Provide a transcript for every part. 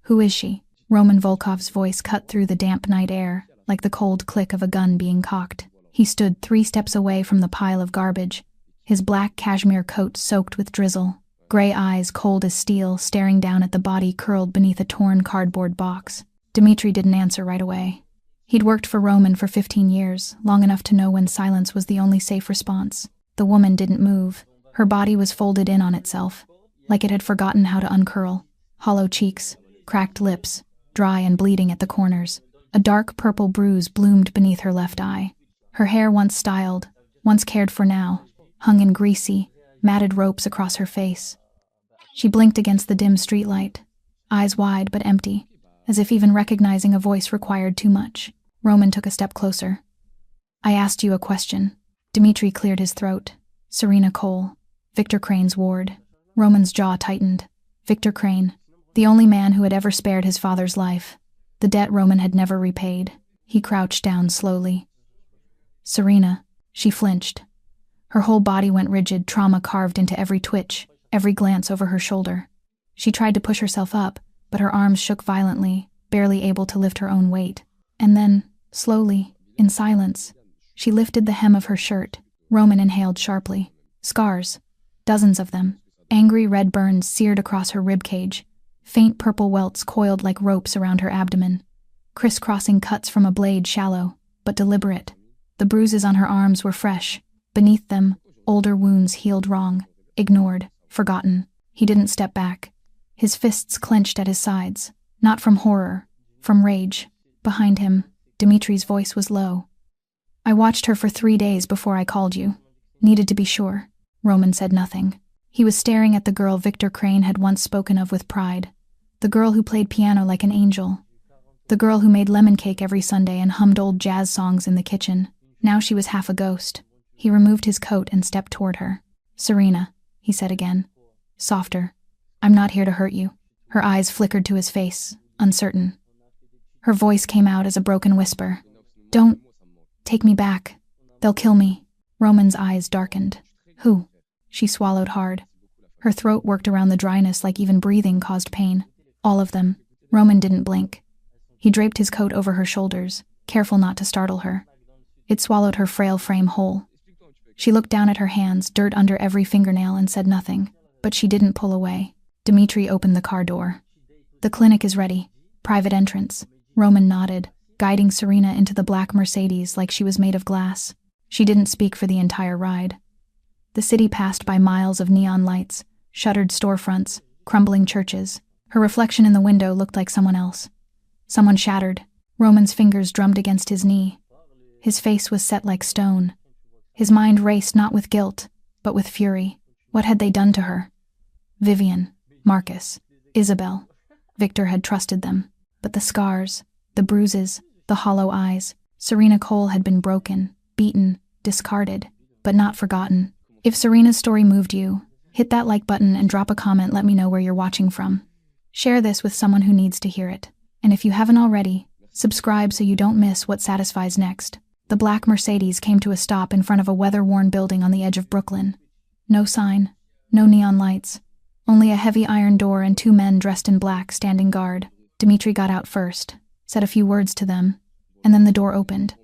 Who is she? Roman Volkov's voice cut through the damp night air, like the cold click of a gun being cocked. He stood 3 steps away from the pile of garbage, his black cashmere coat soaked with drizzle, gray eyes cold as steel staring down at the body curled beneath a torn cardboard box. Dmitri didn't answer right away. He'd worked for Roman for 15 years, long enough to know when silence was the only safe response. The woman didn't move. Her body was folded in on itself, like it had forgotten how to uncurl. Hollow cheeks, cracked lips, dry and bleeding at the corners. A dark purple bruise bloomed beneath her left eye. Her hair, once styled, once cared for now, hung in greasy, matted ropes across her face. She blinked against the dim streetlight, eyes wide but empty, as if even recognizing a voice required too much. Roman took a step closer. I asked you a question. Dmitri cleared his throat. Serena Cole, Victor Crane's ward. Roman's jaw tightened. Victor Crane, the only man who had ever spared his father's life. The debt Roman had never repaid. He crouched down slowly. Serena, she flinched. Her whole body went rigid, trauma carved into every twitch, every glance over her shoulder. She tried to push herself up, but her arms shook violently, barely able to lift her own weight. And then, slowly, in silence, she lifted the hem of her shirt. Roman inhaled sharply. Scars, dozens of them. Angry red burns seared across her ribcage. Faint purple welts coiled like ropes around her abdomen. Crisscrossing cuts from a blade, shallow, but deliberate. The bruises on her arms were fresh. Beneath them, older wounds healed wrong, ignored, forgotten. He didn't step back. His fists clenched at his sides, not from horror, from rage. Behind him, Dmitri's voice was low. I watched her for 3 days before I called you. Needed to be sure. Roman said nothing. He was staring at the girl Victor Crane had once spoken of with pride. The girl who played piano like an angel. The girl who made lemon cake every Sunday and hummed old jazz songs in the kitchen. Now she was half a ghost. He removed his coat and stepped toward her. Serena, he said again. Softer. I'm not here to hurt you. Her eyes flickered to his face, uncertain. Her voice came out as a broken whisper. Don't take me back. They'll kill me. Roman's eyes darkened. Who? She swallowed hard. Her throat worked around the dryness like even breathing caused pain. All of them. Roman didn't blink. He draped his coat over her shoulders, careful not to startle her. It swallowed her frail frame whole. She looked down at her hands, dirt under every fingernail, and said nothing. But she didn't pull away. Dmitri opened the car door. The clinic is ready. Private entrance. Roman nodded, guiding Serena into the black Mercedes like she was made of glass. She didn't speak for the entire ride. The city passed by miles of neon lights, shuttered storefronts, crumbling churches. Her reflection in the window looked like someone else. Someone shattered. Roman's fingers drummed against his knee. His face was set like stone. His mind raced not with guilt, but with fury. What had they done to her? Vivian, Marcus, Isabel. Victor had trusted them. But the scars, the bruises, the hollow eyes. Serena Cole had been broken, beaten, discarded, but not forgotten. If Serena's story moved you, hit that like button and drop a comment. Let me know where you're watching from. Share this with someone who needs to hear it. And if you haven't already, subscribe so you don't miss what satisfies next. The black Mercedes came to a stop in front of a weather-worn building on the edge of Brooklyn. No sign, no neon lights, only a heavy iron door and 2 men dressed in black standing guard. Dmitri got out first, said a few words to them, and then the door opened.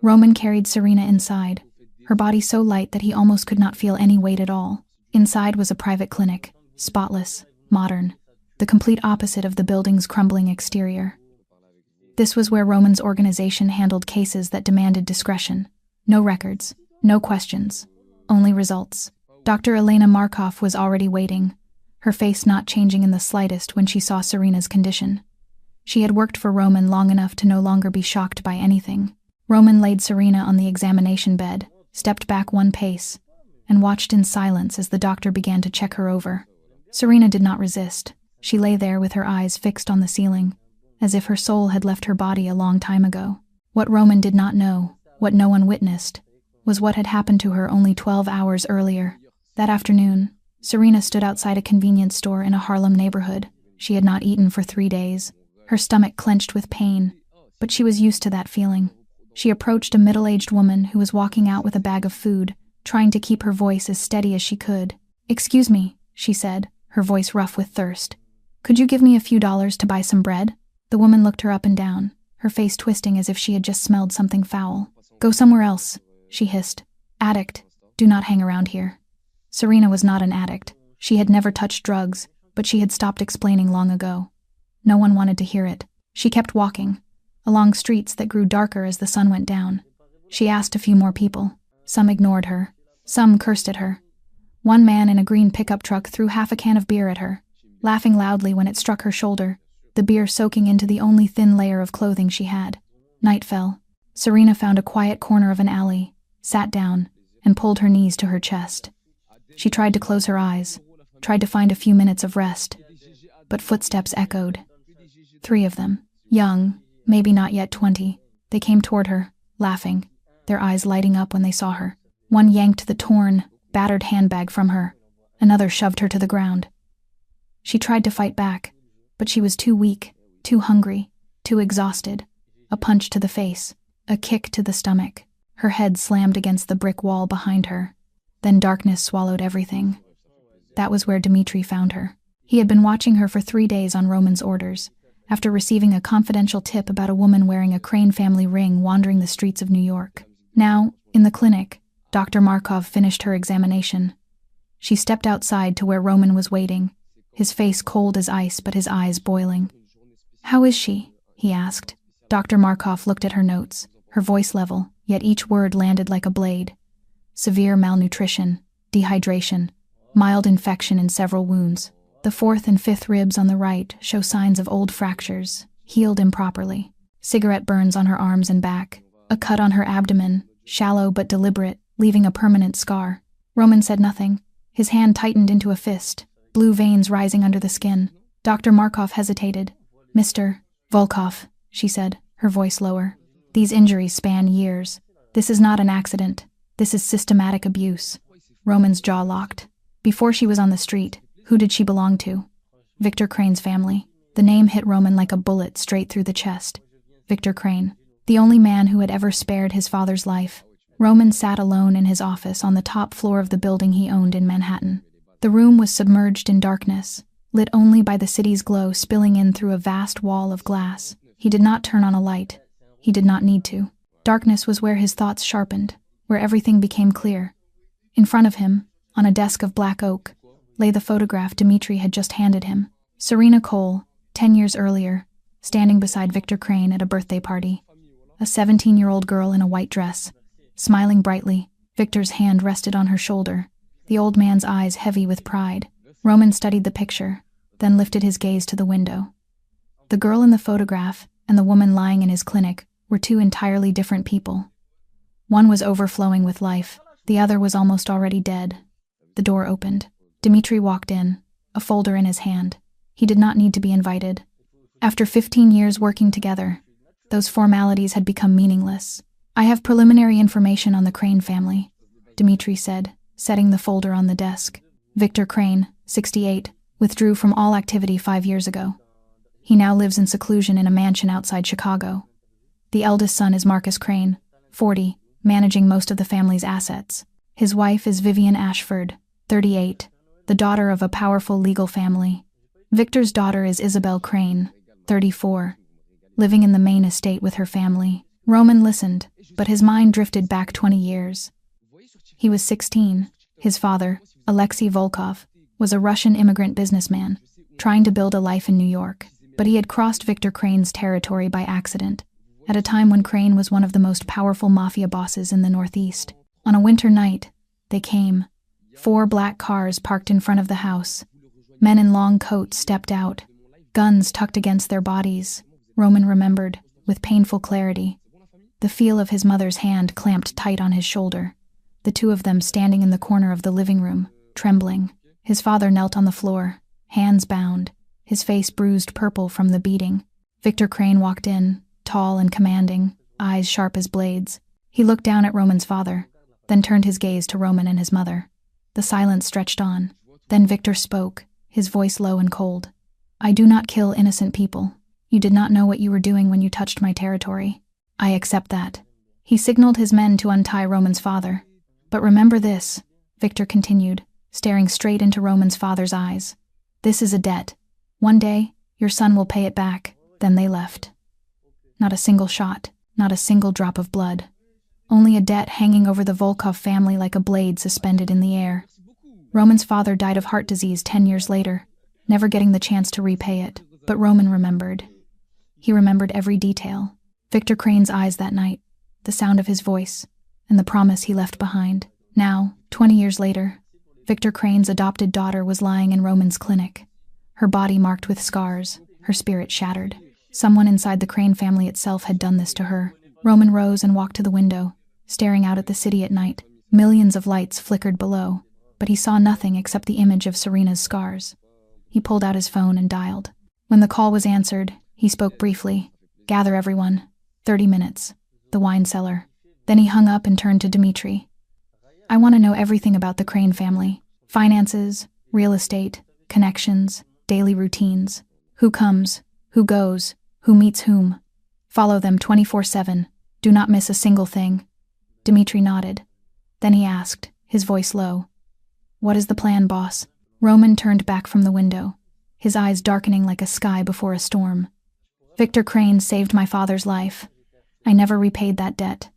Roman carried Serena inside, her body so light that he almost could not feel any weight at all. Inside was a private clinic, spotless, modern, the complete opposite of the building's crumbling exterior. This was where Roman's organization handled cases that demanded discretion. No records, no questions, only results. Dr. Elena Markov was already waiting, her face not changing in the slightest when she saw Serena's condition. She had worked for Roman long enough to no longer be shocked by anything. Roman laid Serena on the examination bed, stepped back 1 pace, and watched in silence as the doctor began to check her over. Serena did not resist. She lay there with her eyes fixed on the ceiling, as if her soul had left her body a long time ago. What Roman did not know, what no one witnessed, was what had happened to her only 12 hours earlier. That afternoon, Serena stood outside a convenience store in a Harlem neighborhood. She had not eaten for 3 days. Her stomach clenched with pain, but she was used to that feeling. She approached a middle-aged woman who was walking out with a bag of food, trying to keep her voice as steady as she could. "Excuse me," she said, her voice rough with thirst. Could you give me a few dollars to buy some bread? The woman looked her up and down, her face twisting as if she had just smelled something foul. Go somewhere else, she hissed. Addict, do not hang around here. Serena was not an addict. She had never touched drugs, but she had stopped explaining long ago. No one wanted to hear it. She kept walking, along streets that grew darker as the sun went down. She asked a few more people. Some ignored her. Some cursed at her. One man in a green pickup truck threw half a can of beer at her, laughing loudly when it struck her shoulder, the beer soaking into the only thin layer of clothing she had. Night fell. Serena found a quiet corner of an alley, sat down, and pulled her knees to her chest. She tried to close her eyes, tried to find a few minutes of rest, but footsteps echoed. 3 of them, young, maybe not yet 20, they came toward her, laughing, their eyes lighting up when they saw her. One yanked the torn, battered handbag from her. Another shoved her to the ground. She tried to fight back, but she was too weak, too hungry, too exhausted. A punch to the face, a kick to the stomach. Her head slammed against the brick wall behind her. Then darkness swallowed everything. That was where Dmitri found her. He had been watching her for 3 days on Roman's orders, after receiving a confidential tip about a woman wearing a Crane family ring wandering the streets of New York. Now, in the clinic, Dr. Markov finished her examination. She stepped outside to where Roman was waiting, his face cold as ice but his eyes boiling. "How is she?" he asked. Dr. Markov looked at her notes, her voice level, yet each word landed like a blade. Severe malnutrition, dehydration, mild infection in several wounds. The 4th and 5th ribs on the right show signs of old fractures, healed improperly. Cigarette burns on her arms and back. A cut on her abdomen, shallow but deliberate, leaving a permanent scar. Roman said nothing. His hand tightened into a fist, blue veins rising under the skin. Dr. Markov hesitated. "Mr. Volkov," she said, her voice lower. "These injuries span years. This is not an accident. This is systematic abuse." Roman's jaw locked. Before she was on the street, who did she belong to? Victor Crane's family. The name hit Roman like a bullet straight through the chest. Victor Crane, the only man who had ever spared his father's life. Roman sat alone in his office on the top floor of the building he owned in Manhattan. The room was submerged in darkness, lit only by the city's glow spilling in through a vast wall of glass. He did not turn on a light. He did not need to. Darkness was where his thoughts sharpened, where everything became clear. In front of him, on a desk of black oak, lay the photograph Dmitri had just handed him. Serena Cole, 10 years earlier, standing beside Victor Crane at a birthday party. A 17-year-old girl in a white dress, smiling brightly. Victor's hand rested on her shoulder, the old man's eyes heavy with pride. Roman studied the picture, then lifted his gaze to the window. The girl in the photograph and the woman lying in his clinic were 2 entirely different people. One was overflowing with life, the other was almost already dead. The door opened. Dmitri walked in, a folder in his hand. He did not need to be invited. After 15 years working together, those formalities had become meaningless. "I have preliminary information on the Crane family," Dmitri said, setting the folder on the desk. Victor Crane, 68, withdrew from all activity 5 years ago. He now lives in seclusion in a mansion outside Chicago. The eldest son is Marcus Crane, 40, managing most of the family's assets. His wife is Vivian Ashford, 38, the daughter of a powerful legal family. Victor's daughter is Isabel Crane, 34, living in the main estate with her family. Roman listened, but his mind drifted back 20 years. He was 16. His father, Alexei Volkov, was a Russian immigrant businessman, trying to build a life in New York, but he had crossed Victor Crane's territory by accident, at a time when Crane was one of the most powerful mafia bosses in the Northeast. On a winter night, they came. 4 black cars parked in front of the house. Men in long coats stepped out, guns tucked against their bodies. Roman remembered, with painful clarity, the feel of his mother's hand clamped tight on his shoulder, the 2 of them standing in the corner of the living room, trembling. His father knelt on the floor, hands bound, his face bruised purple from the beating. Victor Crane walked in, tall and commanding, eyes sharp as blades. He looked down at Roman's father, then turned his gaze to Roman and his mother. The silence stretched on. Then Victor spoke, his voice low and cold. "I do not kill innocent people. You did not know what you were doing when you touched my territory. I accept that." He signaled his men to untie Roman's father. "But remember this," Victor continued, staring straight into Roman's father's eyes. "This is a debt, One day, your son will pay it back. Then they left. Not a single shot, not a single drop of blood. Only a debt hanging over the Volkov family like a blade suspended in the air. Roman's father died of heart disease 10 years later, never getting the chance to repay it. But Roman remembered. He remembered every detail. Victor Crane's eyes that night, the sound of his voice, and the promise he left behind. Now, 20 years later, Victor Crane's adopted daughter was lying in Roman's clinic. Her body marked with scars, her spirit shattered. Someone inside the Crane family itself had done this to her. Roman rose and walked to the window, staring out at the city at night. Millions of lights flickered below, but he saw nothing except the image of Serena's scars. He pulled out his phone and dialed. When the call was answered, he spoke briefly. "Gather everyone. 30 minutes. The wine cellar." Then he hung up and turned to Dmitri. "I want to know everything about the Crane family. Finances, real estate, connections, daily routines. Who comes, who goes, who meets whom. Follow them 24/7. Do not miss a single thing." Dmitri nodded. Then he asked, his voice low, "What is the plan, boss?" Roman turned back from the window, his eyes darkening like a sky before a storm. "Victor Crane saved my father's life. I never repaid that debt."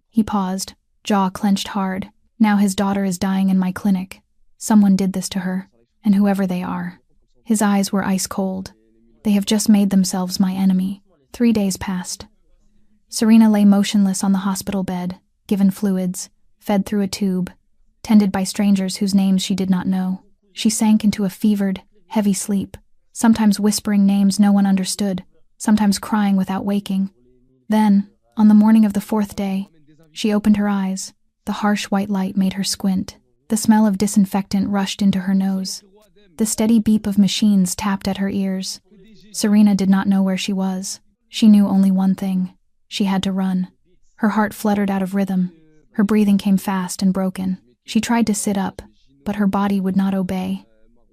He paused, jaw clenched hard. "Now his daughter is dying in my clinic. Someone did this to her, and whoever they are." His eyes were ice cold. "They have just made themselves my enemy." 3 days passed. Serena lay motionless on the hospital bed, given fluids, fed through a tube, tended by strangers whose names she did not know. She sank into a fevered, heavy sleep, sometimes whispering names no one understood, sometimes crying without waking. Then, on the morning of the 4th day, she opened her eyes. The harsh white light made her squint. The smell of disinfectant rushed into her nose. The steady beep of machines tapped at her ears. Serena did not know where she was. She knew only one thing. She had to run. Her heart fluttered out of rhythm. Her breathing came fast and broken. She tried to sit up, but her body would not obey.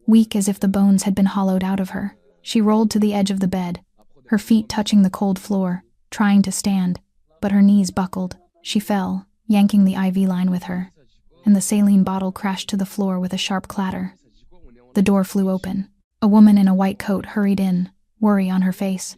Weak as if the bones had been hollowed out of her, she rolled to the edge of the bed, her feet touching the cold floor, trying to stand, but her knees buckled. She fell, yanking the IV line with her, and the saline bottle crashed to the floor with a sharp clatter. The door flew open. A woman in a white coat hurried in, worry on her face.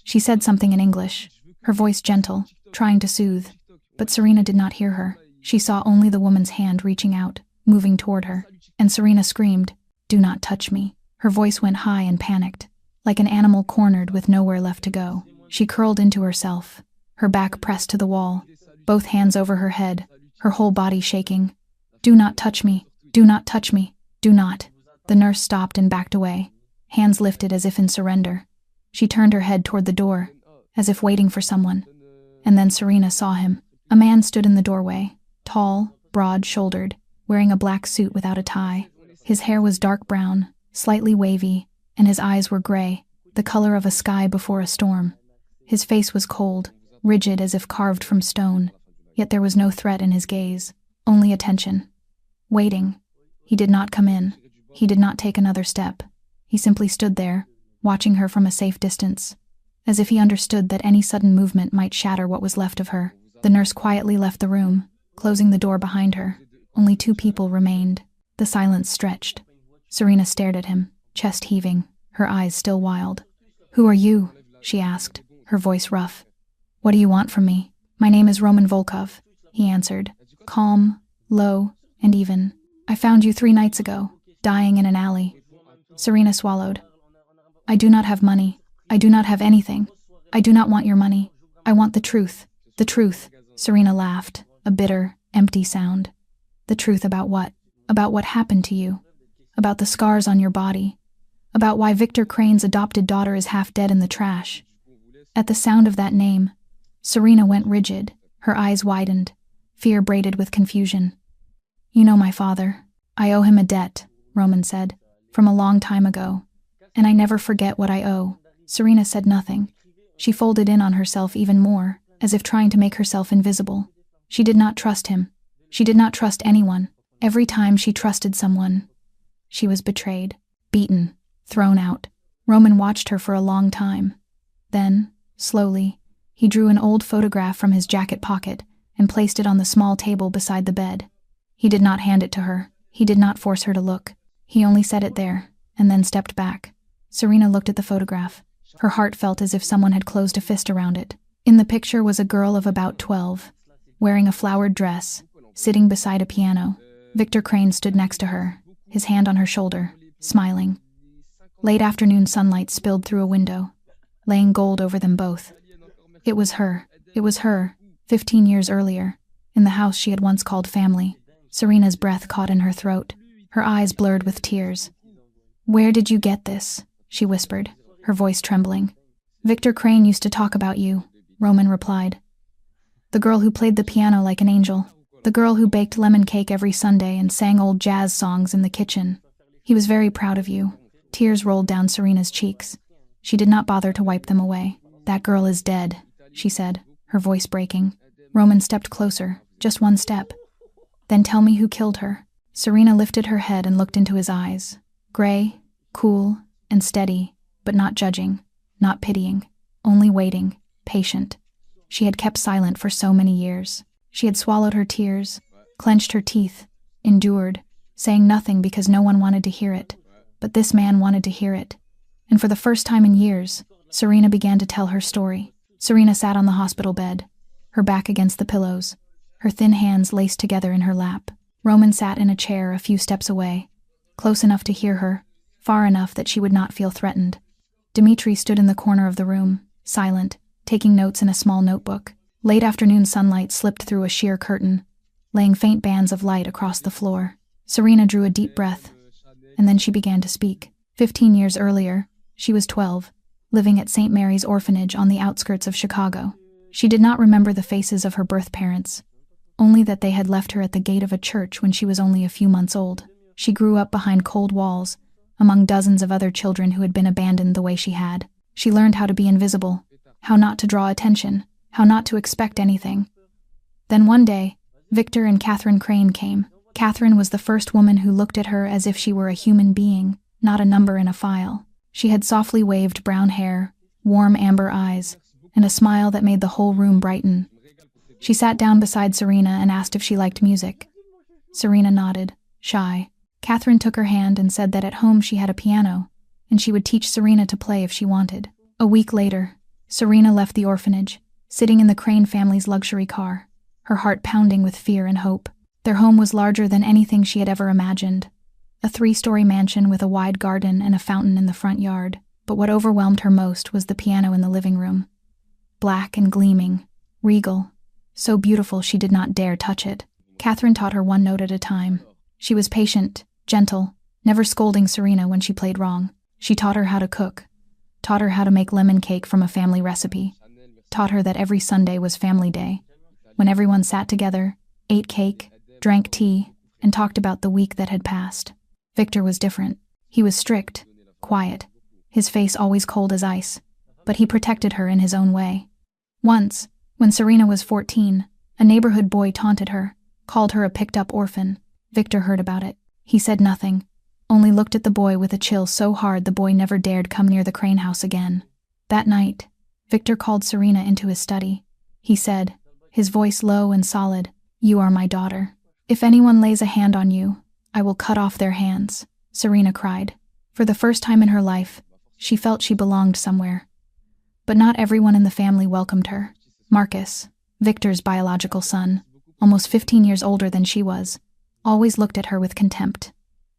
She said something in English, her voice gentle, trying to soothe, but Serena did not hear her. She saw only the woman's hand reaching out, moving toward her, and Serena screamed, "Do not touch me." Her voice went high and panicked, like an animal cornered with nowhere left to go. She curled into herself, her back pressed to the wall, both hands over her head, her whole body shaking. "Do not touch me. Do not touch me. Do not." The nurse stopped and backed away, hands lifted as if in surrender. She turned her head toward the door, as if waiting for someone. And then Serena saw him. A man stood in the doorway, tall, broad-shouldered, wearing a black suit without a tie. His hair was dark brown, slightly wavy, and his eyes were gray, the color of a sky before a storm. His face was cold, rigid as if carved from stone, yet there was no threat in his gaze, only attention. Waiting. He did not come in. He did not take another step. He simply stood there, watching her from a safe distance, as if he understood that any sudden movement might shatter what was left of her. The nurse quietly left the room, closing the door behind her. Only 2 people remained. The silence stretched. Serena stared at him, chest heaving, her eyes still wild. "Who are you?" she asked, her voice rough. "What do you want from me?" "My name is Roman Volkov," he answered, calm, low, and even. "I found you 3 nights ago, dying in an alley." Serena swallowed. "I do not have money. I do not have anything. I do not want your money. I want the truth. The truth." Serena laughed, a bitter, empty sound. "The truth about what? About what happened to you. About the scars on your body. About why Victor Crane's adopted daughter is half dead in the trash." At the sound of that name, Serena went rigid, her eyes widened, fear braided with confusion. "You know my father. I owe him a debt," Roman said, "from a long time ago. And I never forget what I owe." Serena said nothing. She folded in on herself even more, as if trying to make herself invisible. She did not trust him. She did not trust anyone. Every time she trusted someone, she was betrayed, beaten, thrown out. Roman watched her for a long time. Then, slowly, he drew an old photograph from his jacket pocket and placed it on the small table beside the bed. He did not hand it to her. He did not force her to look. He only set it there, and then stepped back. Serena looked at the photograph. Her heart felt as if someone had closed a fist around it. In the picture was a girl of about 12, wearing a flowered dress, sitting beside a piano. Victor Crane stood next to her, his hand on her shoulder, smiling. Late afternoon sunlight spilled through a window, laying gold over them both. It was her, 15 years earlier, in the house she had once called family. Serena's breath caught in her throat, her eyes blurred with tears. "Where did you get this?" she whispered, her voice trembling. "Victor Crane used to talk about you," Roman replied. "The girl who played the piano like an angel. The girl who baked lemon cake every Sunday and sang old jazz songs in the kitchen. He was very proud of you." Tears rolled down Serena's cheeks. She did not bother to wipe them away. "That girl is dead," she said, her voice breaking. Roman stepped closer, just one step. "Then tell me who killed her." Serena lifted her head and looked into his eyes. Gray, cool, and steady, but not judging, not pitying, only waiting, patient. She had kept silent for so many years. She had swallowed her tears, clenched her teeth, endured, saying nothing because no one wanted to hear it. But this man wanted to hear it. And for the first time in years, Serena began to tell her story. Serena sat on the hospital bed, her back against the pillows, her thin hands laced together in her lap. Roman sat in a chair a few steps away, close enough to hear her, far enough that she would not feel threatened. Dmitri stood in the corner of the room, silent, taking notes in a small notebook. Late afternoon sunlight slipped through a sheer curtain, laying faint bands of light across the floor. Serena drew a deep breath, and then she began to speak. 15 years earlier, she was 12, living at St. Mary's Orphanage on the outskirts of Chicago. She did not remember the faces of her birth parents, only that they had left her at the gate of a church when she was only a few months old. She grew up behind cold walls, among dozens of other children who had been abandoned the way she had. She learned how to be invisible, how not to draw attention, how not to expect anything. Then one day, Victor and Catherine Crane came. Catherine was the first woman who looked at her as if she were a human being, not a number in a file. She had softly waved brown hair, warm amber eyes, and a smile that made the whole room brighten. She sat down beside Serena and asked if she liked music. Serena nodded, shy. Catherine took her hand and said that at home she had a piano, and she would teach Serena to play if she wanted. A week later, Serena left the orphanage, sitting in the Crane family's luxury car, her heart pounding with fear and hope. Their home was larger than anything she had ever imagined. A 3-story mansion with a wide garden and a fountain in the front yard. But what overwhelmed her most was the piano in the living room. Black and gleaming, regal, so beautiful she did not dare touch it. Catherine taught her one note at a time. She was patient, gentle, never scolding Serena when she played wrong. She taught her how to cook, taught her how to make lemon cake from a family recipe, taught her that every Sunday was family day, when everyone sat together, ate cake, drank tea, and talked about the week that had passed. Victor was different. He was strict, quiet, his face always cold as ice, but he protected her in his own way. Once, when Serena was 14, a neighborhood boy taunted her, called her a picked-up orphan. Victor heard about it. He said nothing, only looked at the boy with a chill so hard the boy never dared come near the Crane house again. That night, Victor called Serena into his study. He said, his voice low and solid, "You are my daughter. If anyone lays a hand on you, I will cut off their hands." Serena cried. For the first time in her life, she felt she belonged somewhere. But not everyone in the family welcomed her. Marcus, Victor's biological son, almost 15 years older than she was, always looked at her with contempt.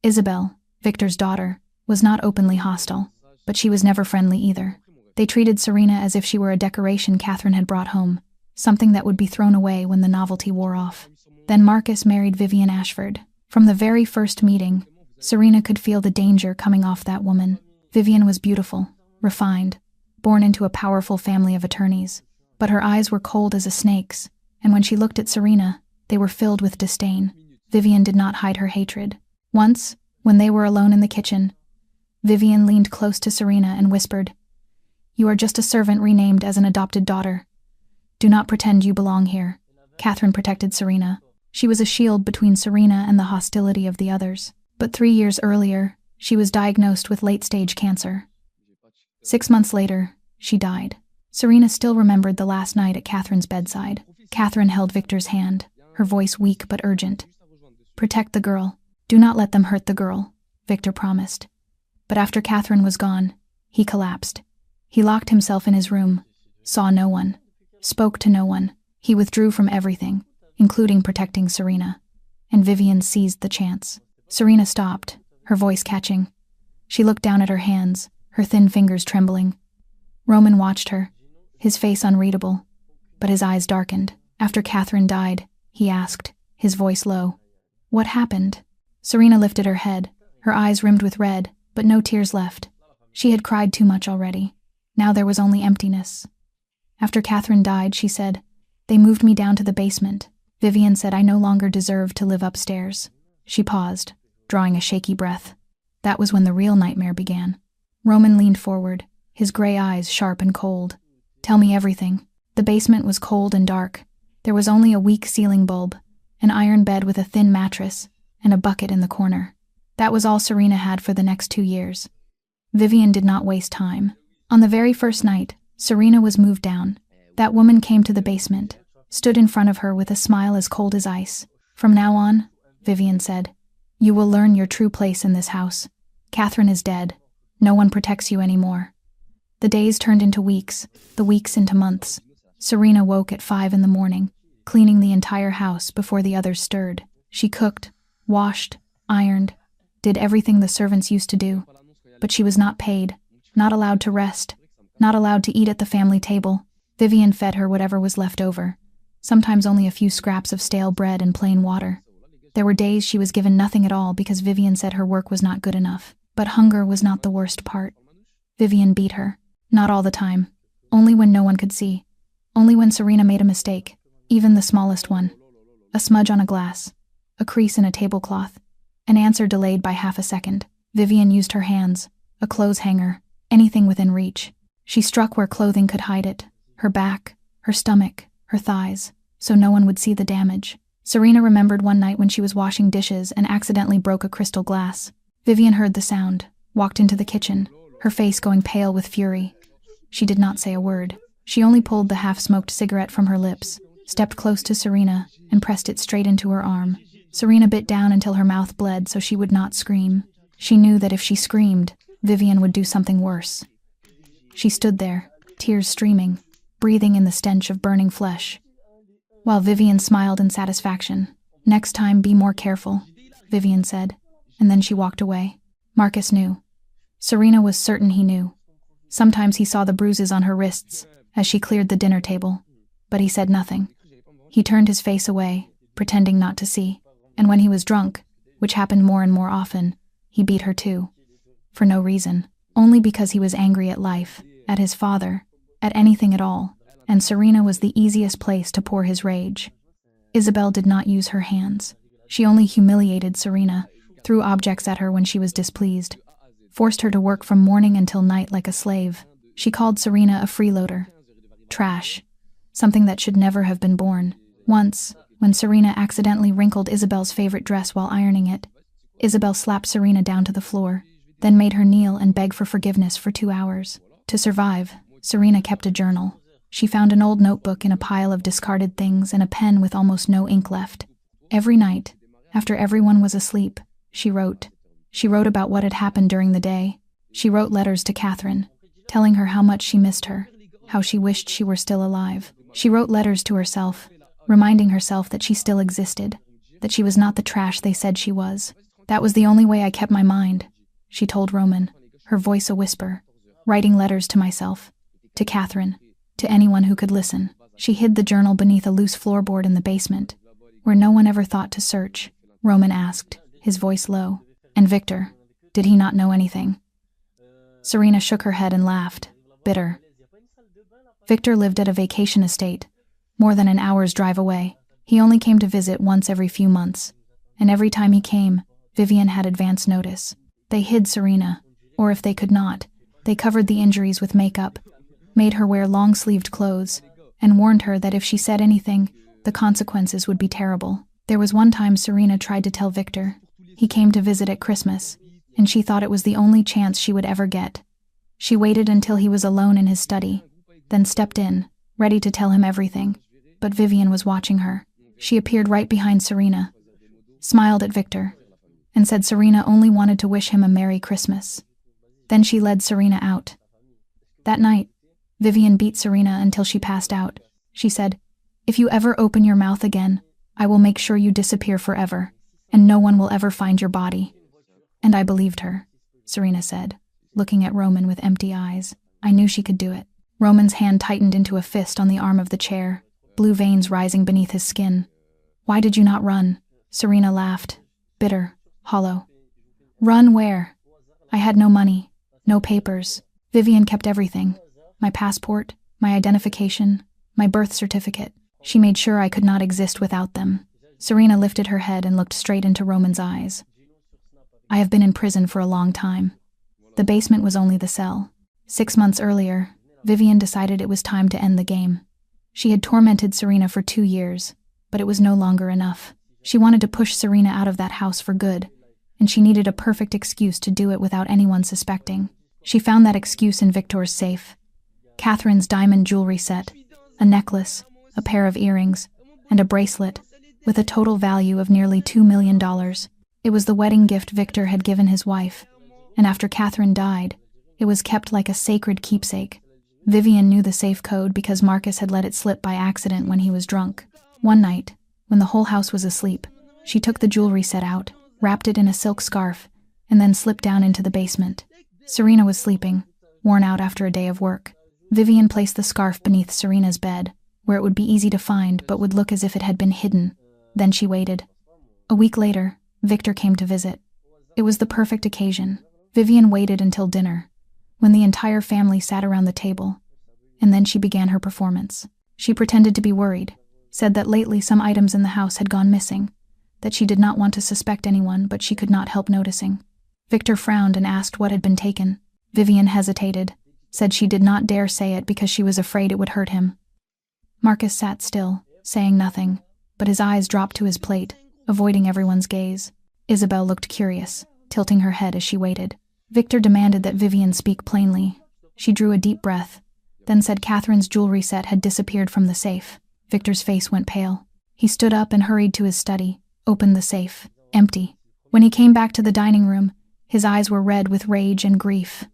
Isabel, Victor's daughter, was not openly hostile, but she was never friendly either. They treated Serena as if she were a decoration Catherine had brought home, something that would be thrown away when the novelty wore off. Then Marcus married Vivian Ashford. From the very first meeting, Serena could feel the danger coming off that woman. Vivian was beautiful, refined, born into a powerful family of attorneys. But her eyes were cold as a snake's, and when she looked at Serena, they were filled with disdain. Vivian did not hide her hatred. Once, when they were alone in the kitchen, Vivian leaned close to Serena and whispered, "You are just a servant renamed as an adopted daughter. Do not pretend you belong here." Catherine protected Serena. She was a shield between Serena and the hostility of the others. But 3 years earlier, she was diagnosed with late-stage cancer. 6 months later, she died. Serena still remembered the last night at Catherine's bedside. Catherine held Victor's hand, her voice weak but urgent. "Protect the girl. Do not let them hurt the girl," Victor promised. But after Catherine was gone, He collapsed. He locked himself in his room, saw no one, spoke to no one. He withdrew from everything, including protecting Serena. And Vivian seized the chance. Serena stopped, her voice catching. She looked down at her hands, her thin fingers trembling. Roman watched her, his face unreadable, but his eyes darkened. After Catherine died, he asked, his voice low, "What happened?" Serena lifted her head, her eyes rimmed with red, but no tears left. She had cried too much already. Now there was only emptiness. After Catherine died, she said, "They moved me down to the basement." Vivian said I no longer deserved to live upstairs. She paused, drawing a shaky breath. That was when the real nightmare began. Roman leaned forward, his gray eyes sharp and cold. "Tell me everything." The basement was cold and dark. There was only a weak ceiling bulb, an iron bed with a thin mattress, and a bucket in the corner. That was all Serena had for the next 2 years. Vivian did not waste time. On the very first night, Serena was moved down. That woman came to the basement, stood in front of her with a smile as cold as ice. "From now on," Vivian said, "you will learn your true place in this house. Catherine is dead. No one protects you anymore." The days turned into weeks, the weeks into months. Serena woke at 5 in the morning, cleaning the entire house before the others stirred. She cooked, washed, ironed, did everything the servants used to do. But she was not paid, not allowed to rest, not allowed to eat at the family table. Vivian fed her whatever was left over, sometimes only a few scraps of stale bread and plain water. There were days she was given nothing at all because Vivian said her work was not good enough. But hunger was not the worst part. Vivian beat her. Not all the time. Only when no one could see. Only when Serena made a mistake, even the smallest one. A smudge on a glass, a crease in a tablecloth, an answer delayed by half a second. Vivian used her hands, a clothes hanger, anything within reach. She struck where clothing could hide it, her back, her stomach, her thighs, so no one would see the damage. Serena remembered one night when she was washing dishes and accidentally broke a crystal glass. Vivian heard the sound, walked into the kitchen, her face going pale with fury. She did not say a word. She only pulled the half-smoked cigarette from her lips, stepped close to Serena, and pressed it straight into her arm. Serena bit down until her mouth bled so she would not scream. She knew that if she screamed, Vivian would do something worse. She stood there, tears streaming, breathing in the stench of burning flesh, while Vivian smiled in satisfaction. "Next time, be more careful," Vivian said, and then she walked away. Marcus knew. Serena was certain he knew. Sometimes he saw the bruises on her wrists as she cleared the dinner table, but he said nothing. He turned his face away, pretending not to see, and when he was drunk, which happened more and more often, he beat her too. For no reason, only because he was angry at life, at his father, at anything at all, and Serena was the easiest place to pour his rage. Isabel did not use her hands. She only humiliated Serena, threw objects at her when she was displeased, forced her to work from morning until night like a slave. She called Serena a freeloader. Trash. Something that should never have been born. Once, when Serena accidentally wrinkled Isabel's favorite dress while ironing it, Isabel slapped Serena down to the floor, then made her kneel and beg for forgiveness for 2 hours. To survive, Serena kept a journal. She found an old notebook in a pile of discarded things and a pen with almost no ink left. Every night, after everyone was asleep, she wrote. She wrote about what had happened during the day. She wrote letters to Catherine, telling her how much she missed her, how she wished she were still alive. She wrote letters to herself, reminding herself that she still existed, that she was not the trash they said she was. "That was the only way I kept my mind," she told Roman, her voice a whisper, writing letters to myself, to Catherine, to anyone who could listen. She hid the journal beneath a loose floorboard in the basement, where no one ever thought to search. Roman asked, his voice low. "And Victor, did he not know anything?" Serena shook her head and laughed, bitter. Victor lived at a vacation estate, more than an hour's drive away. He only came to visit once every few months, and every time he came, Vivian had advance notice. They hid Serena, or if they could not, they covered the injuries with makeup, made her wear long-sleeved clothes, and warned her that if she said anything, the consequences would be terrible. There was one time Serena tried to tell Victor. He came to visit at Christmas, and she thought it was the only chance she would ever get. She waited until he was alone in his study, then stepped in, ready to tell him everything. But Vivian was watching her. She appeared right behind Serena, smiled at Victor, and said Serena only wanted to wish him a Merry Christmas. Then she led Serena out, That night, Vivian beat Serena until she passed out. She said, "If you ever open your mouth again, I will make sure you disappear forever, and no one will ever find your body." And I believed her, Serena said, looking at Roman with empty eyes. I knew she could do it. Roman's hand tightened into a fist on the arm of the chair, blue veins rising beneath his skin. "Why did you not run?" Serena laughed, bitter, hollow. "Run where? I had no money, no papers. Vivian kept everything. My passport, my identification, my birth certificate. She made sure I could not exist without them." Serena lifted her head and looked straight into Roman's eyes. "I have been in prison for a long time. The basement was only the cell. 6 months earlier, Vivian decided it was time to end the game. She had tormented Serena for 2 years, but it was no longer enough. She wanted to push Serena out of that house for good, and she needed a perfect excuse to do it without anyone suspecting. She found that excuse in Victor's safe. Catherine's diamond jewelry set, a necklace, a pair of earrings, and a bracelet, with a total value of nearly $2 million. It was the wedding gift Victor had given his wife, and after Catherine died, it was kept like a sacred keepsake. Vivian knew the safe code because Marcus had let it slip by accident when he was drunk. One night, when the whole house was asleep, she took the jewelry set out, wrapped it in a silk scarf, and then slipped down into the basement. Serena was sleeping, worn out after a day of work. Vivian placed the scarf beneath Serena's bed, where it would be easy to find but would look as if it had been hidden. Then she waited. A week later, Victor came to visit. It was the perfect occasion. Vivian waited until dinner, when the entire family sat around the table, and then she began her performance. She pretended to be worried, said that lately some items in the house had gone missing, that she did not want to suspect anyone but she could not help noticing. Victor frowned and asked what had been taken. Vivian hesitated, said she did not dare say it because she was afraid it would hurt him. Marcus sat still, saying nothing, but his eyes dropped to his plate, avoiding everyone's gaze. Isabel looked curious, tilting her head as she waited. Victor demanded that Vivian speak plainly. She drew a deep breath, then said Catherine's jewelry set had disappeared from the safe. Victor's face went pale. He stood up and hurried to his study, opened the safe. Empty. When he came back to the dining room, his eyes were red with rage and grief.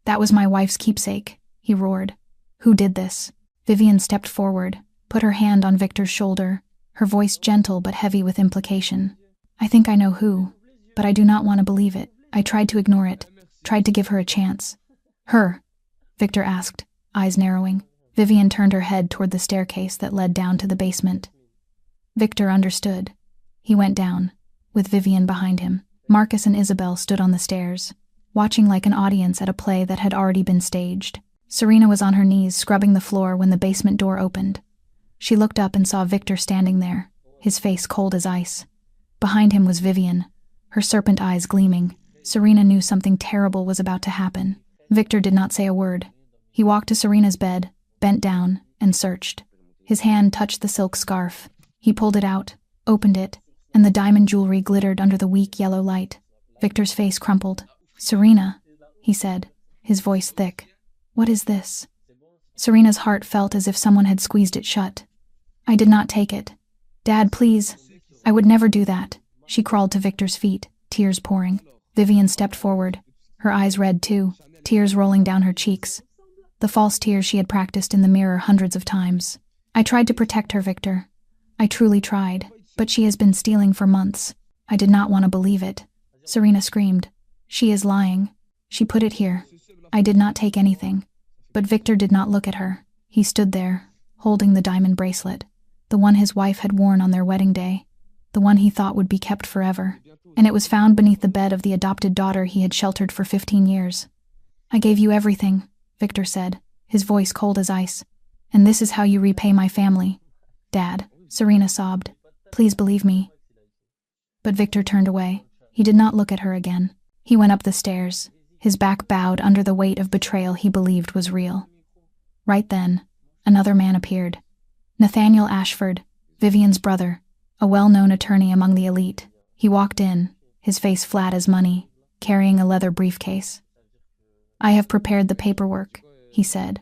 "That was my wife's keepsake," he roared. "Who did this?" Vivian stepped forward, put her hand on Victor's shoulder, her voice gentle but heavy with implication. "I think I know who, but I do not want to believe it. I tried to ignore it, tried to give her a chance." "Her?" Victor asked, eyes narrowing. Vivian turned her head toward the staircase that led down to the basement. Victor understood. He went down, with Vivian behind him. Marcus and Isabel stood on the stairs, watching like an audience at a play that had already been staged. Serena was on her knees scrubbing the floor when the basement door opened. She looked up and saw Victor standing there, his face cold as ice. Behind him was Vivian, her serpent eyes gleaming. Serena knew something terrible was about to happen. Victor did not say a word. He walked to Serena's bed, bent down, and searched. His hand touched the silk scarf. He pulled it out, opened it, and the diamond jewelry glittered under the weak yellow light. Victor's face crumpled. "Serena," he said, his voice thick. "What is this?" Serena's heart felt as if someone had squeezed it shut. "I did not take it. Dad, please. I would never do that." She crawled to Victor's feet, tears pouring. Vivian stepped forward, her eyes red too, tears rolling down her cheeks. The false tears she had practiced in the mirror hundreds of times. "I tried to protect her, Victor. I truly tried, but she has been stealing for months. I did not want to believe it." Serena screamed. "She is lying. She put it here. I did not take anything." But Victor did not look at her. He stood there, holding the diamond bracelet, the one his wife had worn on their wedding day, the one he thought would be kept forever. And it was found beneath the bed of the adopted daughter he had sheltered for 15 years. "I gave you everything," Victor said, his voice cold as ice. "And this is how you repay my family." "Dad," Serena sobbed, "please believe me." But Victor turned away. He did not look at her again. He went up the stairs, his back bowed under the weight of betrayal he believed was real. Right then, another man appeared. Nathaniel Ashford, Vivian's brother, a well-known attorney among the elite. He walked in, his face flat as money, carrying a leather briefcase. "I have prepared the paperwork," he said.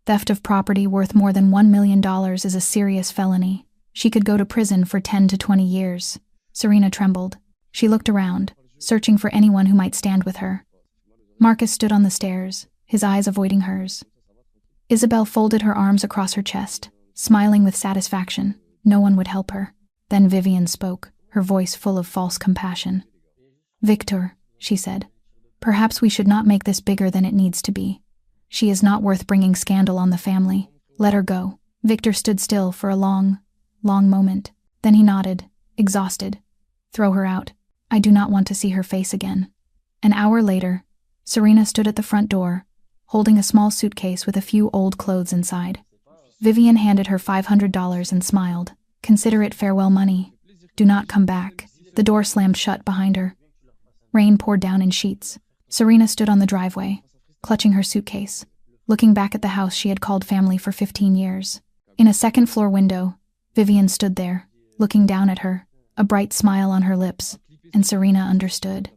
"Theft of property worth more than $1 million is a serious felony. She could go to prison for 10 to 20 years. Serena trembled. She looked around, searching for anyone who might stand with her. Marcus stood on the stairs, his eyes avoiding hers. Isabel folded her arms across her chest, smiling with satisfaction. No one would help her. Then Vivian spoke, her voice full of false compassion. "Victor," she said, "perhaps we should not make this bigger than it needs to be. She is not worth bringing scandal on the family. Let her go." Victor stood still for a long moment. Then he nodded, exhausted. "Throw her out. I do not want to see her face again." An hour later, Serena stood at the front door, holding a small suitcase with a few old clothes inside. Vivian handed her $500 and smiled. "Consider it farewell money. Do not come back." The door slammed shut behind her. Rain poured down in sheets. Serena stood on the driveway, clutching her suitcase, looking back at the house she had called family for 15 years. In a second-floor window, Vivian stood there, looking down at her, a bright smile on her lips, and Serena understood.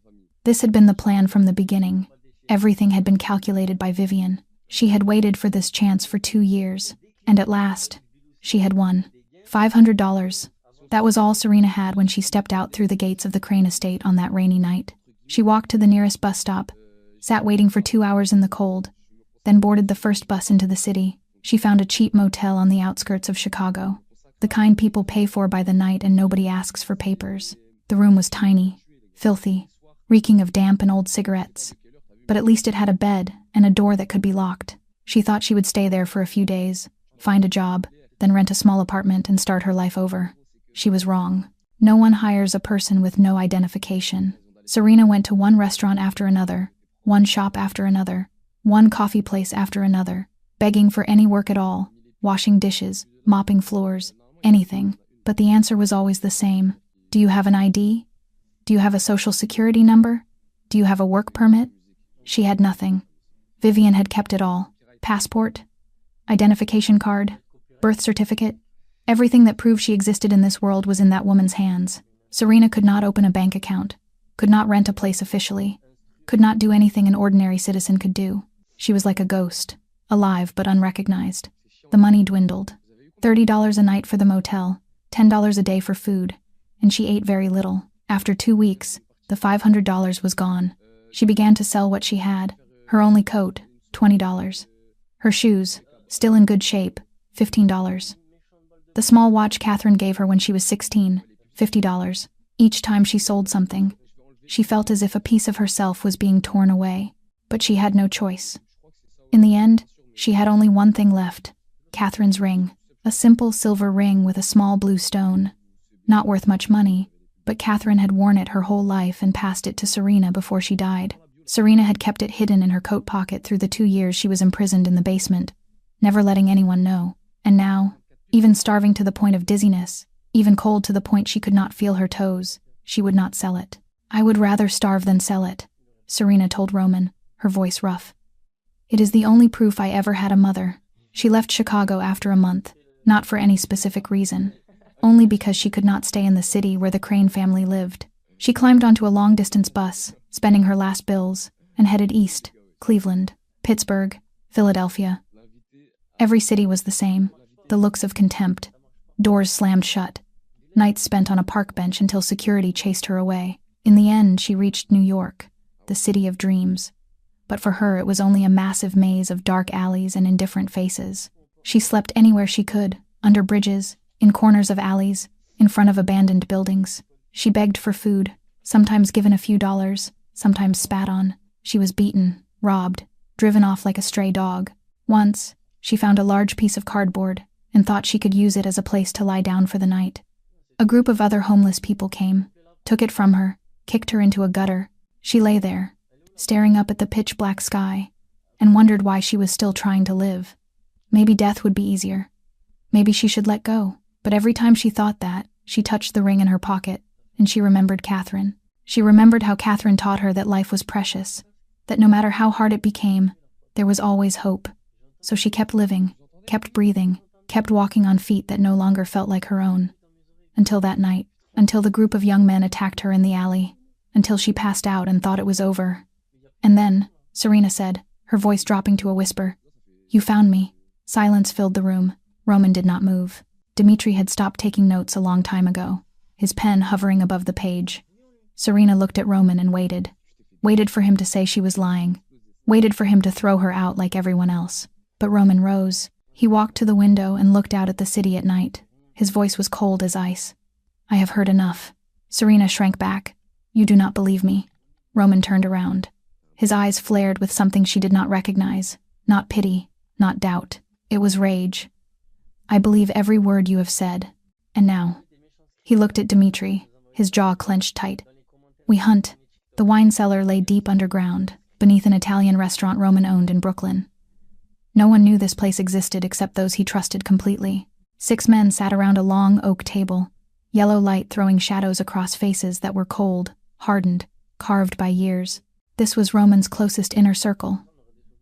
This had been the plan from the beginning. Everything had been calculated by Vivian. She had waited for this chance for 2 years, and at last, she had won. $500. That was all Serena had when she stepped out through the gates of the Crane estate on that rainy night. She walked to the nearest bus stop, sat waiting for 2 hours in the cold, then boarded the first bus into the city. She found a cheap motel on the outskirts of Chicago. The kind people pay for by the night and nobody asks for papers. The room was tiny, filthy, reeking of damp and old cigarettes. But at least it had a bed and a door that could be locked. She thought she would stay there for a few days, find a job, then rent a small apartment and start her life over. She was wrong. No one hires a person with no identification. Serena went to one restaurant after another, one shop after another, one coffee place after another, begging for any work at all, washing dishes, mopping floors, anything. But the answer was always the same. Do you have an ID? Do you have a social security number? Do you have a work permit? She had nothing. Vivian had kept it all. Passport, identification card, birth certificate. Everything that proved she existed in this world was in that woman's hands. Serena could not open a bank account, could not rent a place officially, could not do anything an ordinary citizen could do. She was like a ghost, alive but unrecognized. The money dwindled. $30 a night for the motel, $10 a day for food, and she ate very little. After 2 weeks, the $500 was gone. She began to sell what she had. Her only coat, $20. Her shoes, still in good shape, $15. The small watch Catherine gave her when she was 16, $50. Each time she sold something, she felt as if a piece of herself was being torn away, but she had no choice. In the end, she had only one thing left, Catherine's ring, a simple silver ring with a small blue stone. Not worth much money, but Catherine had worn it her whole life and passed it to Serena before she died. Serena had kept it hidden in her coat pocket through the 2 years she was imprisoned in the basement, never letting anyone know. And now, even starving to the point of dizziness, even cold to the point she could not feel her toes, she would not sell it. "I would rather starve than sell it," Serena told Roman, her voice rough. "It is the only proof I ever had a mother." She left Chicago after a month, not for any specific reason, only because she could not stay in the city where the Crane family lived. She climbed onto a long-distance bus, spending her last bills, and headed east, Cleveland, Pittsburgh, Philadelphia. Every city was the same, the looks of contempt, doors slammed shut, nights spent on a park bench until security chased her away. In the end, she reached New York, the city of dreams. But for her, it was only a massive maze of dark alleys and indifferent faces. She slept anywhere she could, under bridges, in corners of alleys, in front of abandoned buildings. She begged for food, sometimes given a few dollars, sometimes spat on. She was beaten, robbed, driven off like a stray dog. Once, she found a large piece of cardboard and thought she could use it as a place to lie down for the night. A group of other homeless people came, took it from her, kicked her into a gutter. She lay there, staring up at the pitch-black sky, and wondered why she was still trying to live. Maybe death would be easier. Maybe she should let go. But every time she thought that, she touched the ring in her pocket, and she remembered Catherine. She remembered how Catherine taught her that life was precious, that no matter how hard it became, there was always hope. So she kept living, kept breathing, kept walking on feet that no longer felt like her own. Until that night, until the group of young men attacked her in the alley, until she passed out and thought it was over. And then, Serena said, her voice dropping to a whisper, "You found me." Silence filled the room. Roman did not move. Dmitri had stopped taking notes a long time ago, his pen hovering above the page. Serena looked at Roman and waited for him to say she was lying, waited for him to throw her out like everyone else. But Roman rose. He walked to the window and looked out at the city at night. His voice was cold as ice. I have heard enough. Serena shrank back. You do not believe me. Roman turned around. His eyes flared with something she did not recognize. Not pity, not doubt. It was rage. I believe every word you have said. And now. He looked at Dmitri, his jaw clenched tight. We hunt. The wine cellar lay deep underground, beneath an Italian restaurant Roman owned in Brooklyn. No one knew this place existed except those he trusted completely. 6 men sat around a long oak table, yellow light throwing shadows across faces that were cold, hardened, carved by years. This was Roman's closest inner circle.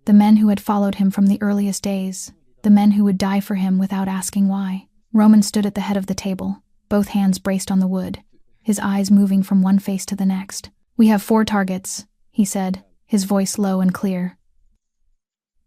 The men who had followed him from the earliest days, the men who would die for him without asking why. Roman stood at the head of the table, both hands braced on the wood, his eyes moving from one face to the next. We have 4 targets, he said, his voice low and clear.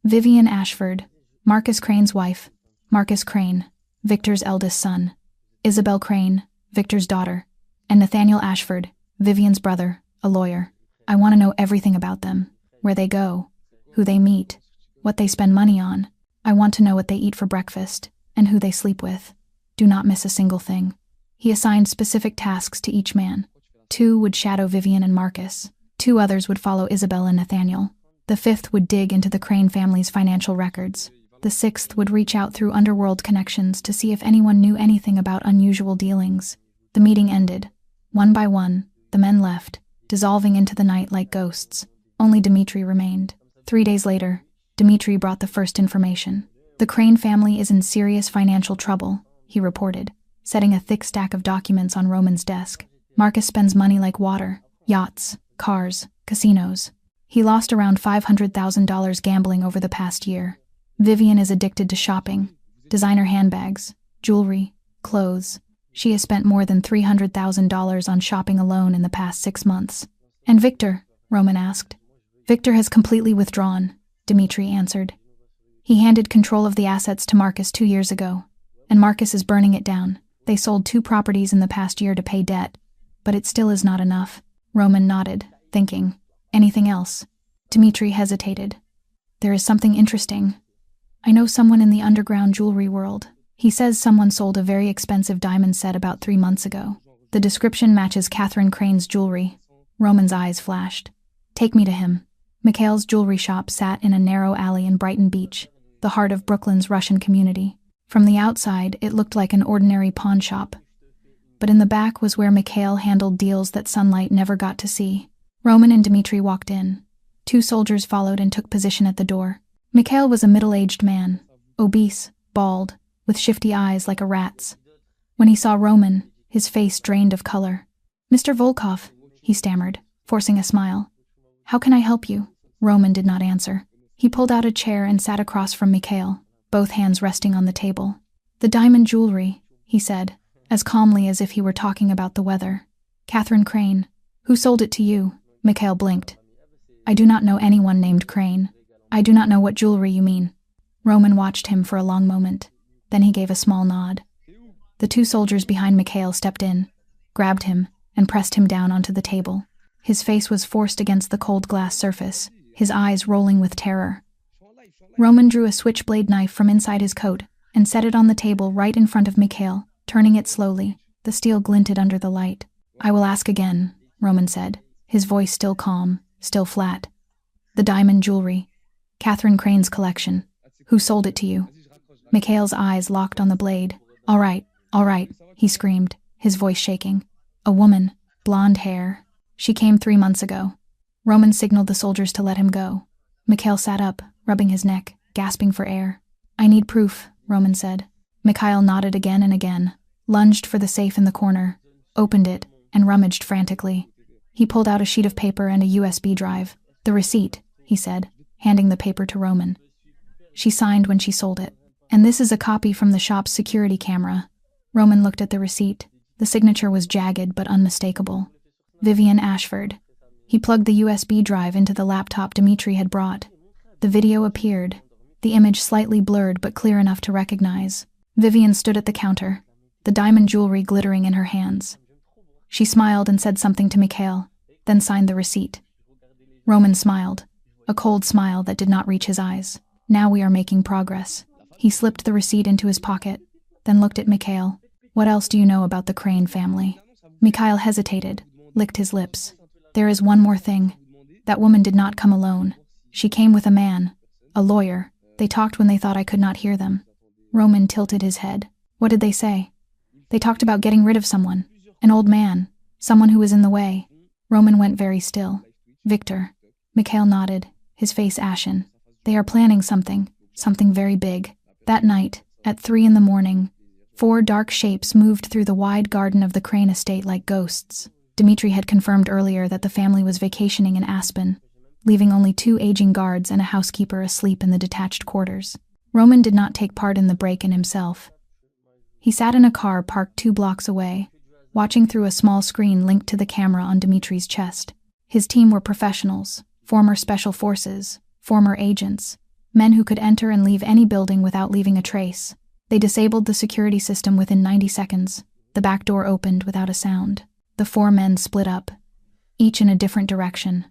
Vivian Ashford, Marcus Crane's wife, Marcus Crane, Victor's eldest son, Isabel Crane, Victor's daughter, and Nathaniel Ashford, Vivian's brother, a lawyer. I want to know everything about them, where they go, who they meet, what they spend money on. I want to know what they eat for breakfast, and who they sleep with. Do not miss a single thing. He assigned specific tasks to each man. 2 would shadow Vivian and Marcus. 2 others would follow Isabel and Nathaniel. The 5th would dig into the Crane family's financial records. The 6th would reach out through underworld connections to see if anyone knew anything about unusual dealings. The meeting ended. One by one, the men left, dissolving into the night like ghosts. Only Dmitri remained. 3 days later, Dmitri brought the first information. The Crane family is in serious financial trouble, he reported, setting a thick stack of documents on Roman's desk. Marcus spends money like water, yachts, cars, casinos. He lost around $500,000 gambling over the past year. Vivian is addicted to shopping, designer handbags, jewelry, clothes. She has spent more than $300,000 on shopping alone in the past 6 months. And Victor? Roman asked. Victor has completely withdrawn, Dmitri answered. He handed control of the assets to Marcus 2 years ago, and Marcus is burning it down. They sold 2 properties in the past year to pay debt, but it still is not enough. Roman nodded, thinking. Anything else? Dmitri hesitated. There is something interesting. I know someone in the underground jewelry world. He says someone sold a very expensive diamond set about 3 months ago. The description matches Catherine Crane's jewelry. Roman's eyes flashed. Take me to him. Mikhail's jewelry shop sat in a narrow alley in Brighton Beach, the heart of Brooklyn's Russian community. From the outside, it looked like an ordinary pawn shop. But in the back was where Mikhail handled deals that sunlight never got to see. Roman and Dmitri walked in. 2 soldiers followed and took position at the door. Mikhail was a middle-aged man, obese, bald, with shifty eyes like a rat's. When he saw Roman, his face drained of color. Mr. Volkov, he stammered, forcing a smile. How can I help you? Roman did not answer. He pulled out a chair and sat across from Mikhail, both hands resting on the table. The diamond jewelry, he said, as calmly as if he were talking about the weather. Catherine Crane. Who sold it to you? Mikhail blinked. I do not know anyone named Crane. I do not know what jewelry you mean. Roman watched him for a long moment. Then he gave a small nod. The 2 soldiers behind Mikhail stepped in, grabbed him, and pressed him down onto the table. His face was forced against the cold glass surface, his eyes rolling with terror. Roman drew a switchblade knife from inside his coat and set it on the table right in front of Mikhail, turning it slowly. The steel glinted under the light. I will ask again, Roman said, his voice still calm, still flat. The diamond jewelry. Catherine Crane's collection. Who sold it to you? Mikhail's eyes locked on the blade. All right, he screamed, his voice shaking. A woman, blonde hair. She came 3 months ago. Roman signaled the soldiers to let him go. Mikhail sat up, rubbing his neck, gasping for air. I need proof, Roman said. Mikhail nodded again and again, lunged for the safe in the corner, opened it, and rummaged frantically. He pulled out a sheet of paper and a USB drive. The receipt, he said, handing the paper to Roman. She signed when she sold it. And this is a copy from the shop's security camera. Roman looked at the receipt. The signature was jagged but unmistakable. Vivian Ashford. He plugged the USB drive into the laptop Dmitri had brought. The video appeared, the image slightly blurred but clear enough to recognize. Vivian stood at the counter, the diamond jewelry glittering in her hands. She smiled and said something to Mikhail, then signed the receipt. Roman smiled. a cold smile that did not reach his eyes. Now we are making progress. He slipped the receipt into his pocket, then looked at Mikhail. What else do you know about the Crane family? Mikhail hesitated, licked his lips. There is one more thing. That woman did not come alone. She came with a man, a lawyer. They talked when they thought I could not hear them. Roman tilted his head. What did they say? They talked about getting rid of someone. An old man. Someone who was in the way. Roman went very still. Victor. Mikhail nodded, his face ashen. They are planning something very big. That night, at 3 a.m, 4 dark shapes moved through the wide garden of the Crane estate like ghosts. Dmitri had confirmed earlier that the family was vacationing in Aspen, leaving only 2 aging guards and a housekeeper asleep in the detached quarters. Roman did not take part in the break-in himself. He sat in a car parked 2 blocks away, watching through a small screen linked to the camera on Dmitri's chest. His team were professionals, former special forces, former agents, men who could enter and leave any building without leaving a trace. They disabled the security system within 90 seconds. The back door opened without a sound. The 4 men split up, each in a different direction,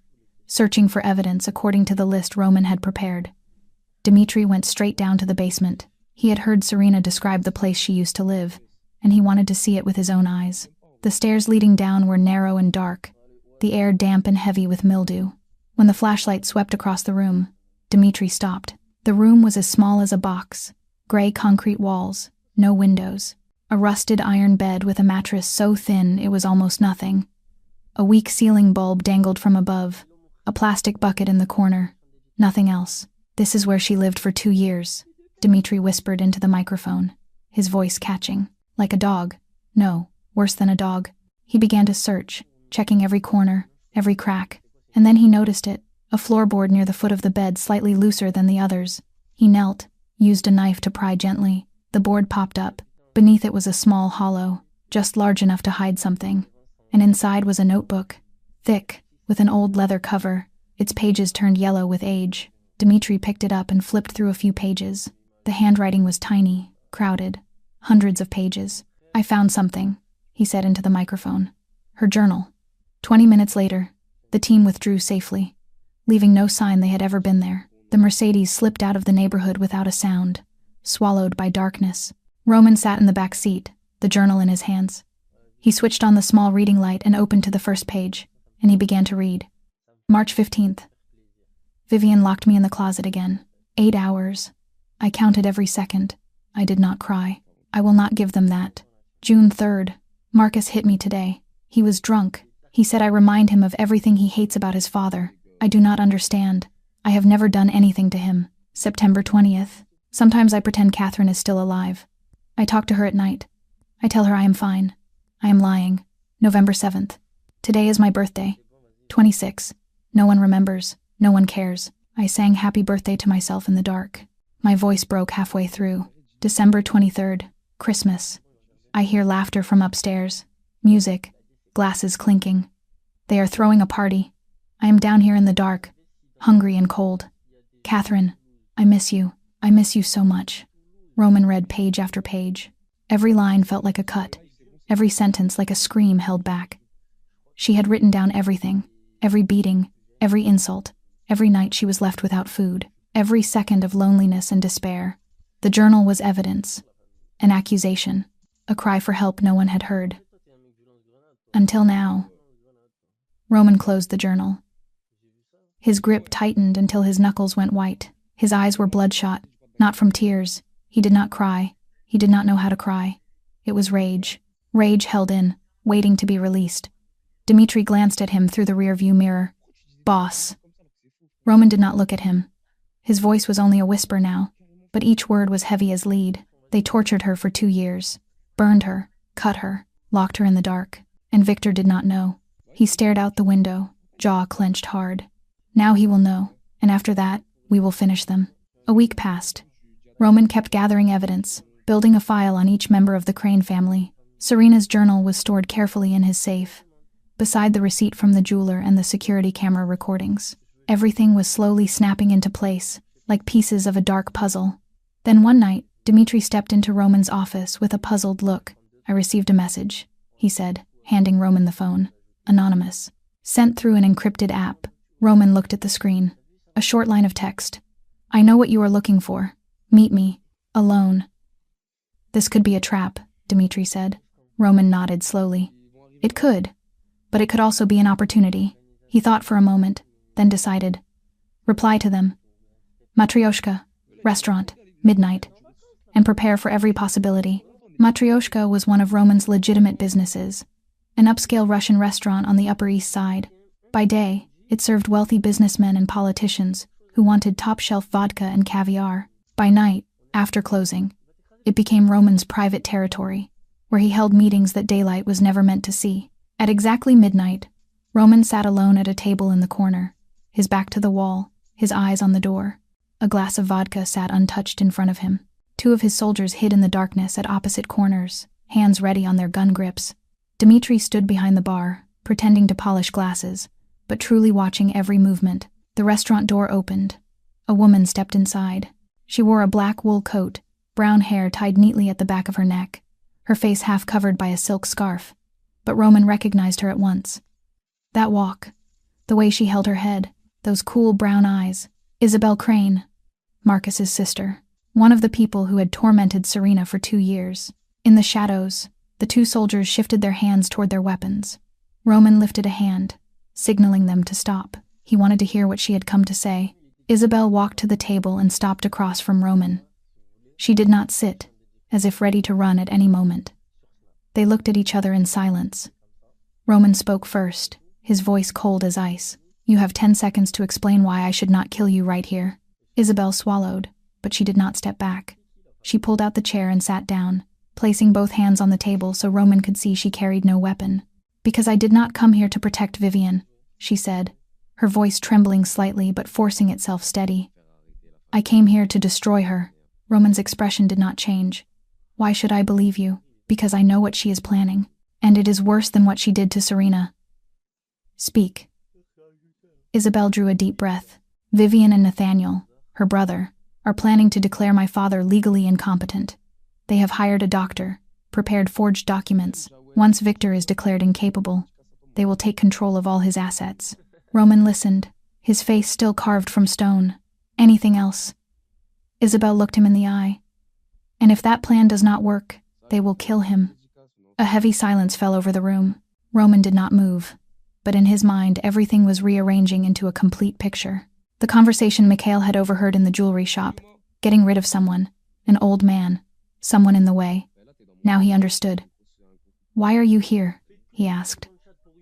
searching for evidence according to the list Roman had prepared. Dmitri went straight down to the basement. He had heard Serena describe the place she used to live, and he wanted to see it with his own eyes. The stairs leading down were narrow and dark, the air damp and heavy with mildew. When the flashlight swept across the room, Dmitri stopped. The room was as small as a box, gray concrete walls, no windows, a rusted iron bed with a mattress so thin it was almost nothing. A weak ceiling bulb dangled from above, a plastic bucket in the corner, nothing else. This is where she lived for 2 years, Dmitri whispered into the microphone, his voice catching. Like a dog. No, worse than a dog. He began to search, checking every corner, every crack, and then he noticed it, a floorboard near the foot of the bed slightly looser than the others. He knelt, used a knife to pry gently. The board popped up. Beneath it was a small hollow, just large enough to hide something, and inside was a notebook, thick, with an old leather cover, its pages turned yellow with age. Dmitri picked it up and flipped through a few pages. The handwriting was tiny, crowded, hundreds of pages. I found something, he said into the microphone. Her journal. 20 minutes later, the team withdrew safely, leaving no sign they had ever been there. The Mercedes slipped out of the neighborhood without a sound, swallowed by darkness. Roman sat in the back seat, the journal in his hands. He switched on the small reading light and opened to the first page, and he began to read. March 15th. Vivian locked me in the closet again. 8 hours. I counted every second. I did not cry. I will not give them that. June 3rd. Marcus hit me today. He was drunk. He said I remind him of everything he hates about his father. I do not understand. I have never done anything to him. September 20th. Sometimes I pretend Catherine is still alive. I talk to her at night. I tell her I am fine. I am lying. November 7th. Today is my birthday. 26. No one remembers. No one cares. I sang happy birthday to myself in the dark. My voice broke halfway through. December 23rd. Christmas. I hear laughter from upstairs. Music. Glasses clinking. They are throwing a party. I am down here in the dark, hungry and cold. Catherine, I miss you. I miss you so much. Roman read page after page. Every line felt like a cut. Every sentence like a scream held back. She had written down everything. Every beating. Every insult. Every night she was left without food. Every second of loneliness and despair. The journal was evidence. An accusation. A cry for help no one had heard. Until now. Roman closed the journal. His grip tightened until his knuckles went white. His eyes were bloodshot, not from tears. He did not cry. He did not know how to cry. It was rage. Rage held in, waiting to be released. Dmitri glanced at him through the rearview mirror. Boss. Roman did not look at him. His voice was only a whisper now, but each word was heavy as lead. They tortured her for 2 years. Burned her, cut her, locked her in the dark. And Victor did not know. He stared out the window, jaw clenched hard. Now he will know, and after that, we will finish them. A week passed. Roman kept gathering evidence, building a file on each member of the Crane family. Serena's journal was stored carefully in his safe, beside the receipt from the jeweler and the security camera recordings. Everything was slowly snapping into place, like pieces of a dark puzzle. Then one night, Dmitri stepped into Roman's office with a puzzled look. I received a message, he said, handing Roman the phone. Anonymous. Sent through an encrypted app. Roman looked at the screen. A short line of text. I know what you are looking for. Meet me. Alone. This could be a trap, Dmitri said. Roman nodded slowly. It could, but it could also be an opportunity. He thought for a moment, then decided. Reply to them. Matryoshka, restaurant, midnight, and prepare for every possibility. Matryoshka was one of Roman's legitimate businesses, an upscale Russian restaurant on the Upper East Side. By day, it served wealthy businessmen and politicians who wanted top-shelf vodka and caviar. By night, after closing, it became Roman's private territory, where he held meetings that daylight was never meant to see. At exactly midnight, Roman sat alone at a table in the corner, his back to the wall, his eyes on the door. A glass of vodka sat untouched in front of him. Two of his soldiers hid in the darkness at opposite corners, hands ready on their gun grips. Dmitri stood behind the bar, pretending to polish glasses, but truly watching every movement. The restaurant door opened. A woman stepped inside. She wore a black wool coat, brown hair tied neatly at the back of her neck, her face half covered by a silk scarf. But Roman recognized her at once. That walk, the way she held her head, those cool brown eyes. Isabel Crane, Marcus's sister, one of the people who had tormented Serena for 2 years. In the shadows, the two soldiers shifted their hands toward their weapons. Roman lifted a hand, signaling them to stop. He wanted to hear what she had come to say. Isabel walked to the table and stopped across from Roman. She did not sit, as if ready to run at any moment. They looked at each other in silence. Roman spoke first, his voice cold as ice. You have 10 seconds to explain why I should not kill you right here. Isabel swallowed, but she did not step back. She pulled out the chair and sat down, placing both hands on the table so Roman could see she carried no weapon. Because I did not come here to protect Vivian, she said, her voice trembling slightly but forcing itself steady. I came here to destroy her. Roman's expression did not change. Why should I believe you? Because I know what she is planning, and it is worse than what she did to Serena. Speak. Isabel drew a deep breath. Vivian and Nathaniel, her brother, are planning to declare my father legally incompetent. They have hired a doctor, prepared forged documents. Once Victor is declared incapable, they will take control of all his assets. Roman listened, his face still carved from stone. Anything else? Isabel looked him in the eye. And if that plan does not work, they will kill him. A heavy silence fell over the room. Roman did not move, but in his mind everything was rearranging into a complete picture. The conversation Mikhail had overheard in the jewelry shop, getting rid of someone, an old man, someone in the way. Now he understood. Why are you here? He asked.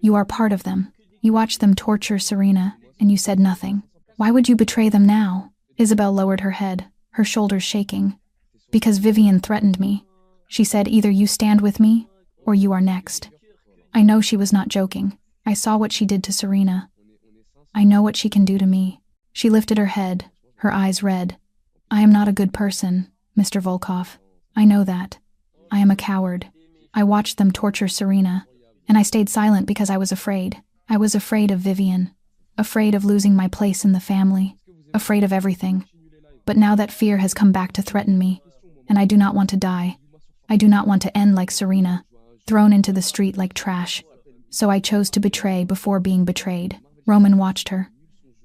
You are part of them. You watched them torture Serena, and you said nothing. Why would you betray them now? Isabel lowered her head, her shoulders shaking. Because Vivian threatened me. She said either you stand with me, or you are next. I know she was not joking. I saw what she did to Serena. I know what she can do to me. She lifted her head, her eyes red. I am not a good person, Mr. Volkov. I know that. I am a coward. I watched them torture Serena, and I stayed silent because I was afraid. I was afraid of Vivian, afraid of losing my place in the family, afraid of everything. But now that fear has come back to threaten me, and I do not want to die. I do not want to end like Serena, thrown into the street like trash. So I chose to betray before being betrayed. Roman watched her,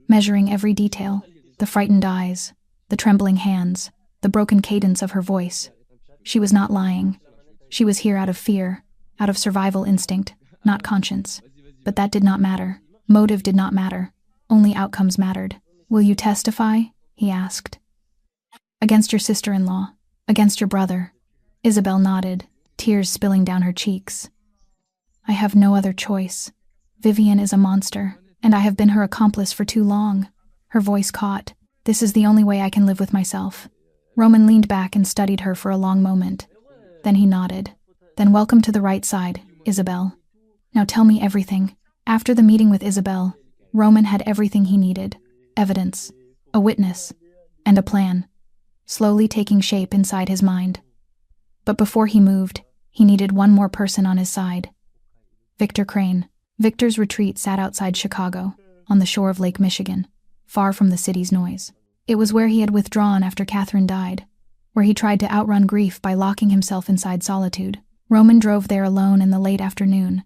measuring every detail, the frightened eyes, the trembling hands, the broken cadence of her voice. She was not lying. She was here out of fear, out of survival instinct, not conscience. But that did not matter. Motive did not matter. Only outcomes mattered. Will you testify? He asked. Against your sister-in-law, against your brother. Isabel nodded, tears spilling down her cheeks. I have no other choice. Vivian is a monster, and I have been her accomplice for too long. Her voice caught. This is the only way I can live with myself. Roman leaned back and studied her for a long moment. Then he nodded. Then welcome to the right side, Isabel. Now tell me everything. After the meeting with Isabel, Roman had everything he needed. Evidence, a witness, and a plan, slowly taking shape inside his mind. But before he moved, he needed one more person on his side. Victor Crane. Victor's retreat sat outside Chicago, on the shore of Lake Michigan, far from the city's noise. It was where he had withdrawn after Catherine died, where he tried to outrun grief by locking himself inside solitude. Roman drove there alone in the late afternoon,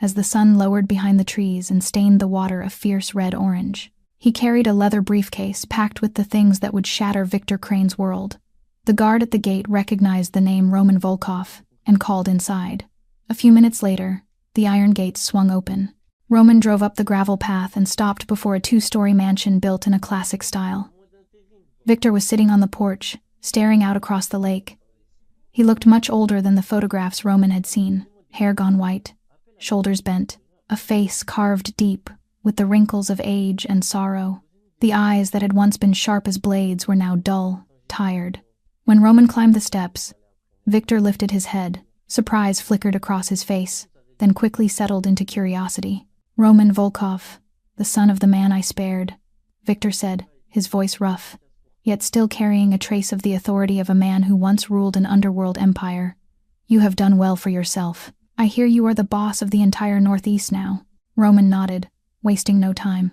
as the sun lowered behind the trees and stained the water a fierce red-orange. He carried a leather briefcase packed with the things that would shatter Victor Crane's world. The guard at the gate recognized the name Roman Volkov and called inside. A few minutes later, the iron gates swung open. Roman drove up the gravel path and stopped before a 2-story mansion built in a classic style. Victor was sitting on the porch, staring out across the lake. He looked much older than the photographs Roman had seen, hair gone white, shoulders bent, a face carved deep with the wrinkles of age and sorrow. The eyes that had once been sharp as blades were now dull, tired. When Roman climbed the steps, Victor lifted his head. Surprise flickered across his face, then quickly settled into curiosity. "Roman Volkov, the son of the man I spared," Victor said, his voice rough, yet still carrying a trace of the authority of a man who once ruled an underworld empire. "You have done well for yourself. I hear you are the boss of the entire Northeast now." Roman nodded, wasting no time.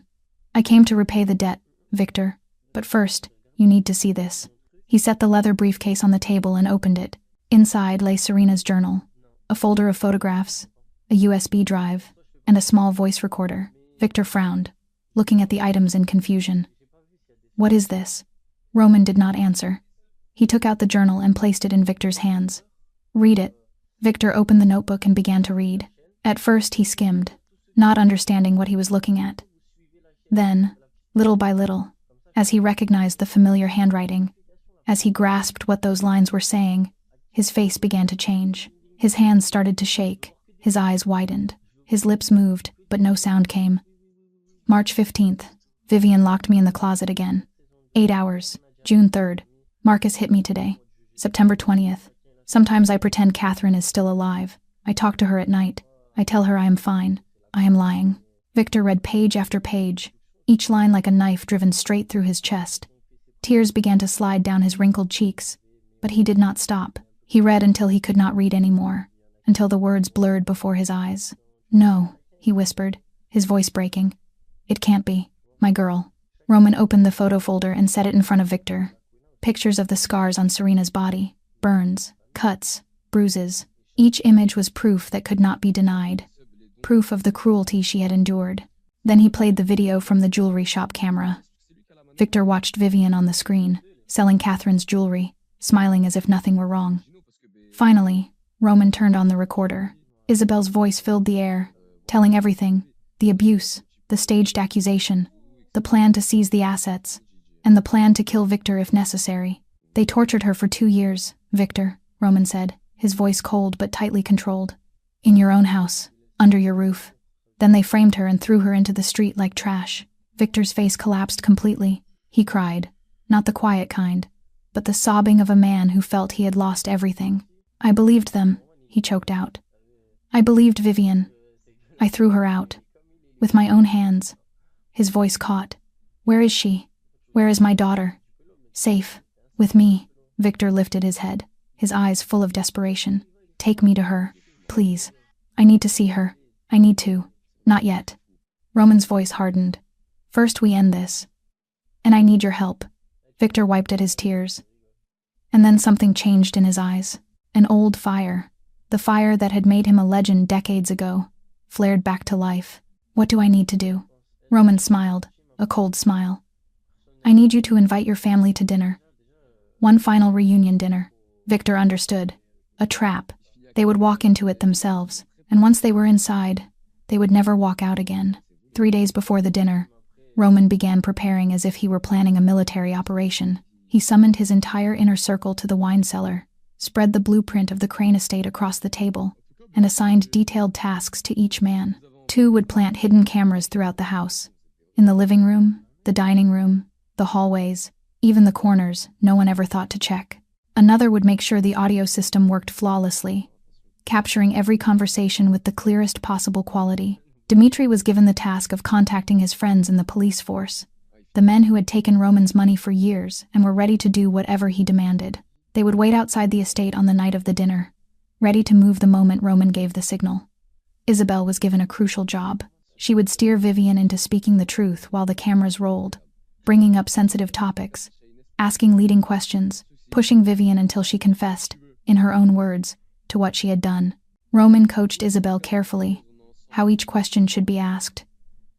"I came to repay the debt, Victor, but first, you need to see this." He set the leather briefcase on the table and opened it. Inside lay Serena's journal, a folder of photographs, a USB drive, and a small voice recorder. Victor frowned, looking at the items in confusion. "What is this?" Roman did not answer. He took out the journal and placed it in Victor's hands. "Read it." Victor opened the notebook and began to read. At first he skimmed, not understanding what he was looking at. Then, little by little, as he recognized the familiar handwriting, as he grasped what those lines were saying, his face began to change. His hands started to shake, his eyes widened, his lips moved, but no sound came. March 15th. Vivian locked me in the closet again. 8 hours. June 3rd. Marcus hit me today. September 20th. Sometimes I pretend Catherine is still alive. I talk to her at night. I tell her I am fine. I am lying. Victor read page after page, each line like a knife driven straight through his chest. Tears began to slide down his wrinkled cheeks, but he did not stop. He read until he could not read anymore, until the words blurred before his eyes. "No," he whispered, his voice breaking. "It can't be. My girl." Roman opened the photo folder and set it in front of Victor. Pictures of the scars on Serena's body, burns, cuts, bruises. Each image was proof that could not be denied, proof of the cruelty she had endured. Then he played the video from the jewelry shop camera. Victor watched Vivian on the screen, selling Catherine's jewelry, smiling as if nothing were wrong. Finally, Roman turned on the recorder. Isabel's voice filled the air, telling everything: the abuse, the staged accusation, the plan to seize the assets, and the plan to kill Victor if necessary. "They tortured her for 2 years, Victor," Roman said, his voice cold but tightly controlled. "In your own house, under your roof. Then they framed her and threw her into the street like trash." Victor's face collapsed completely. He cried, not the quiet kind, but the sobbing of a man who felt he had lost everything. "I believed them," he choked out. "I believed Vivian. I threw her out. With my own hands." His voice caught. "Where is she? Where is my daughter?" "Safe. With me." Victor lifted his head, his eyes full of desperation. "Take me to her, please. I need to see her. I need to. Not yet." Roman's voice hardened. "First we end this. And I need your help." Victor wiped at his tears. And then something changed in his eyes. An old fire, the fire that had made him a legend decades ago, flared back to life. "What do I need to do?" Roman smiled, a cold smile. "I need you to invite your family to dinner. One final reunion dinner." Victor understood. A trap. They would walk into it themselves, and once they were inside, they would never walk out again. 3 days before the dinner, Roman began preparing as if he were planning a military operation. He summoned his entire inner circle to the wine cellar, spread the blueprint of the Crane estate across the table, and assigned detailed tasks to each man. 2 would plant hidden cameras throughout the house. In the living room, the dining room, the hallways, even the corners no one ever thought to check. Another would make sure the audio system worked flawlessly, capturing every conversation with the clearest possible quality. Dmitri was given the task of contacting his friends in the police force, the men who had taken Roman's money for years and were ready to do whatever he demanded. They would wait outside the estate on the night of the dinner, ready to move the moment Roman gave the signal. Isabel was given a crucial job. She would steer Vivian into speaking the truth while the cameras rolled, bringing up sensitive topics, asking leading questions, pushing Vivian until she confessed, in her own words, to what she had done. Roman coached Isabel carefully, how each question should be asked,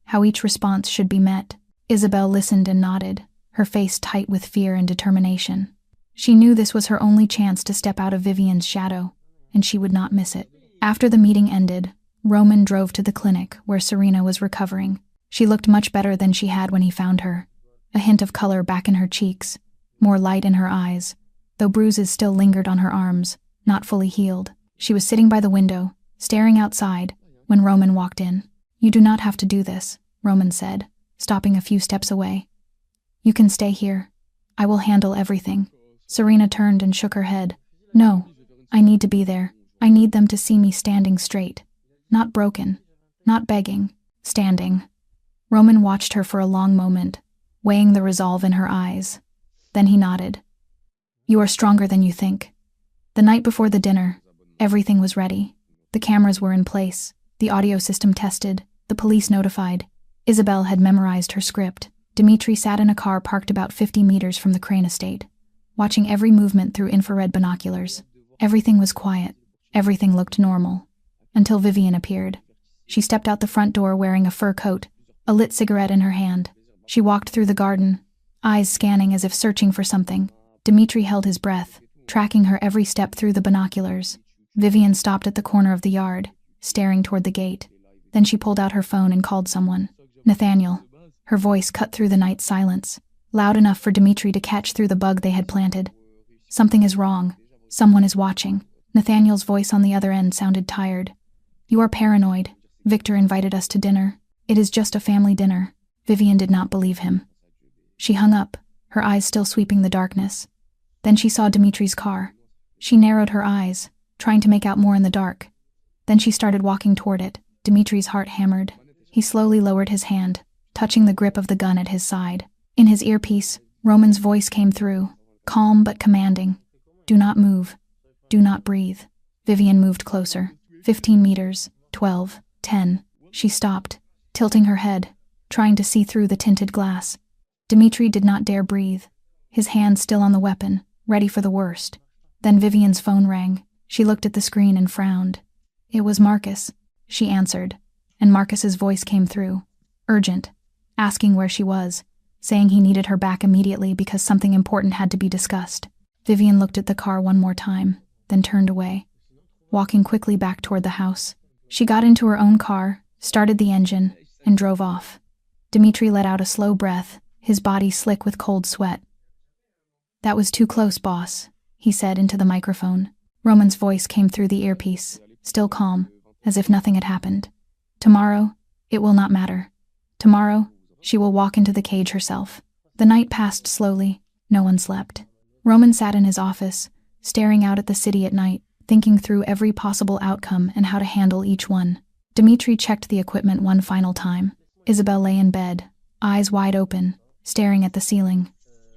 how each response should be met. Isabel listened and nodded, her face tight with fear and determination. She knew this was her only chance to step out of Vivian's shadow, and she would not miss it. After the meeting ended, Roman drove to the clinic where Serena was recovering. She looked much better than she had when he found her. A hint of color back in her cheeks, more light in her eyes, though bruises still lingered on her arms, not fully healed. She was sitting by the window, staring outside, when Roman walked in. "You do not have to do this," Roman said, stopping a few steps away. "You can stay here. I will handle everything." Serena turned and shook her head. "No, I need to be there. I need them to see me standing straight. Not broken, not begging, standing." Roman watched her for a long moment, weighing the resolve in her eyes. Then he nodded. "You are stronger than you think." The night before the dinner, everything was ready. The cameras were in place, the audio system tested, the police notified. Isabel had memorized her script. Dmitri sat in a car parked about 50 meters from the Crane estate, watching every movement through infrared binoculars. Everything was quiet. Everything looked normal. Until Vivian appeared. She stepped out the front door wearing a fur coat, a lit cigarette in her hand. She walked through the garden, eyes scanning as if searching for something. Dmitri held his breath, tracking her every step through the binoculars. Vivian stopped at the corner of the yard, staring toward the gate. Then she pulled out her phone and called someone. "Nathaniel." Her voice cut through the night silence, loud enough for Dmitri to catch through the bug they had planted. "Something is wrong. Someone is watching." Nathaniel's voice on the other end sounded tired. "You are paranoid. Victor invited us to dinner. It is just a family dinner." Vivian did not believe him. She hung up, her eyes still sweeping the darkness. Then she saw Dmitri's car. She narrowed her eyes, trying to make out more in the dark. Then she started walking toward it. Dmitri's heart hammered. He slowly lowered his hand, touching the grip of the gun at his side. In his earpiece, Roman's voice came through, calm but commanding. "Do not move. Do not breathe." Vivian moved closer. 15 meters, 12, 10. She stopped, tilting her head, trying to see through the tinted glass. Dmitri did not dare breathe, his hand still on the weapon, ready for the worst. Then Vivian's phone rang. She looked at the screen and frowned. It was Marcus, she answered, and Marcus's voice came through, urgent, asking where she was, saying he needed her back immediately because something important had to be discussed. Vivian looked at the car one more time, then turned away, walking quickly back toward the house. She got into her own car, started the engine, and drove off. Dmitri let out a slow breath, his body slick with cold sweat. "That was too close, boss," he said into the microphone. Roman's voice came through the earpiece, still calm, as if nothing had happened. "Tomorrow, it will not matter. Tomorrow, she will walk into the cage herself." The night passed slowly. No one slept. Roman sat in his office, staring out at the city at night, thinking through every possible outcome and how to handle each one. Dmitri checked the equipment one final time. Isabel lay in bed, eyes wide open, staring at the ceiling,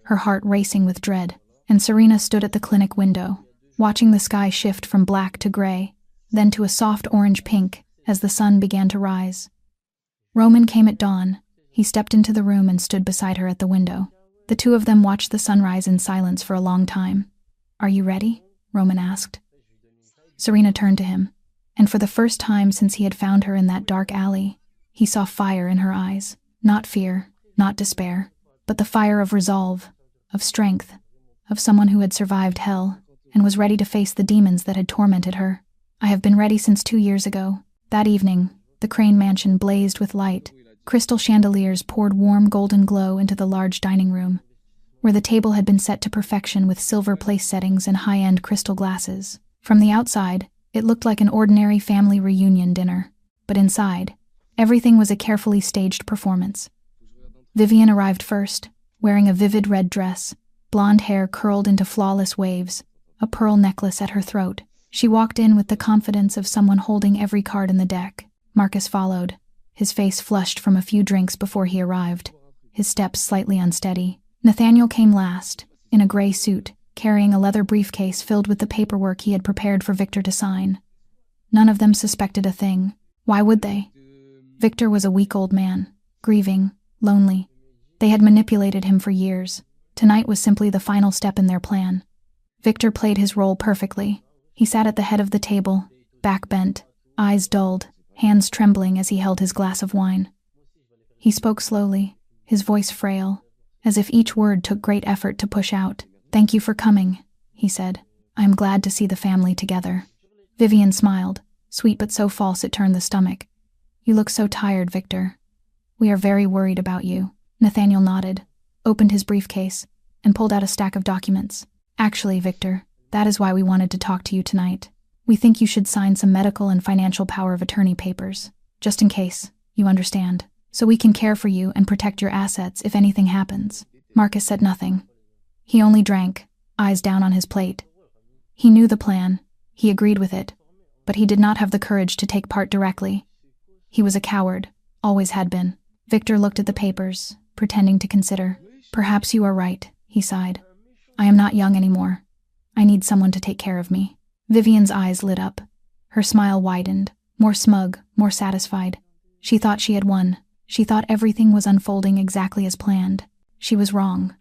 her heart racing with dread, and Serena stood at the clinic window, watching the sky shift from black to gray, then to a soft orange pink as the sun began to rise. Roman came at dawn. He stepped into the room and stood beside her at the window. The two of them watched the sunrise in silence for a long time. "Are you ready?" Roman asked. Serena turned to him, and for the first time since he had found her in that dark alley, he saw fire in her eyes. Not fear, not despair, but the fire of resolve, of strength, of someone who had survived hell and was ready to face the demons that had tormented her. "I have been ready since 2 years ago." That evening, the Crane mansion blazed with light. Crystal chandeliers poured warm golden glow into the large dining room, where the table had been set to perfection with silver place settings and high-end crystal glasses. From the outside, it looked like an ordinary family reunion dinner, but inside, everything was a carefully staged performance. Vivian arrived first, wearing a vivid red dress, blonde hair curled into flawless waves, a pearl necklace at her throat. She walked in with the confidence of someone holding every card in the deck. Marcus followed, his face flushed from a few drinks before he arrived, his steps slightly unsteady. Nathaniel came last, in a gray suit, carrying a leather briefcase filled with the paperwork he had prepared for Victor to sign. None of them suspected a thing. Why would they? Victor was a weak old man, grieving, lonely. They had manipulated him for years. Tonight was simply the final step in their plan. Victor played his role perfectly. He sat at the head of the table, back bent, eyes dulled, hands trembling as he held his glass of wine. He spoke slowly, his voice frail, as if each word took great effort to push out. "Thank you for coming," he said. "I am glad to see the family together." Vivian smiled, sweet but so false it turned the stomach. "You look so tired, Victor. We are very worried about you." Nathaniel nodded, opened his briefcase, and pulled out a stack of documents. "Actually, Victor, that is why we wanted to talk to you tonight. We think you should sign some medical and financial power of attorney papers, just in case, you understand, so we can care for you and protect your assets if anything happens." Marcus said nothing. He only drank, eyes down on his plate. He knew the plan, he agreed with it, but he did not have the courage to take part directly. He was a coward, always had been. Victor looked at the papers, pretending to consider. "Perhaps you are right," he sighed. "I am not young anymore. I need someone to take care of me." Vivian's eyes lit up. Her smile widened, more smug, more satisfied. She thought she had won. She thought everything was unfolding exactly as planned. She was wrong.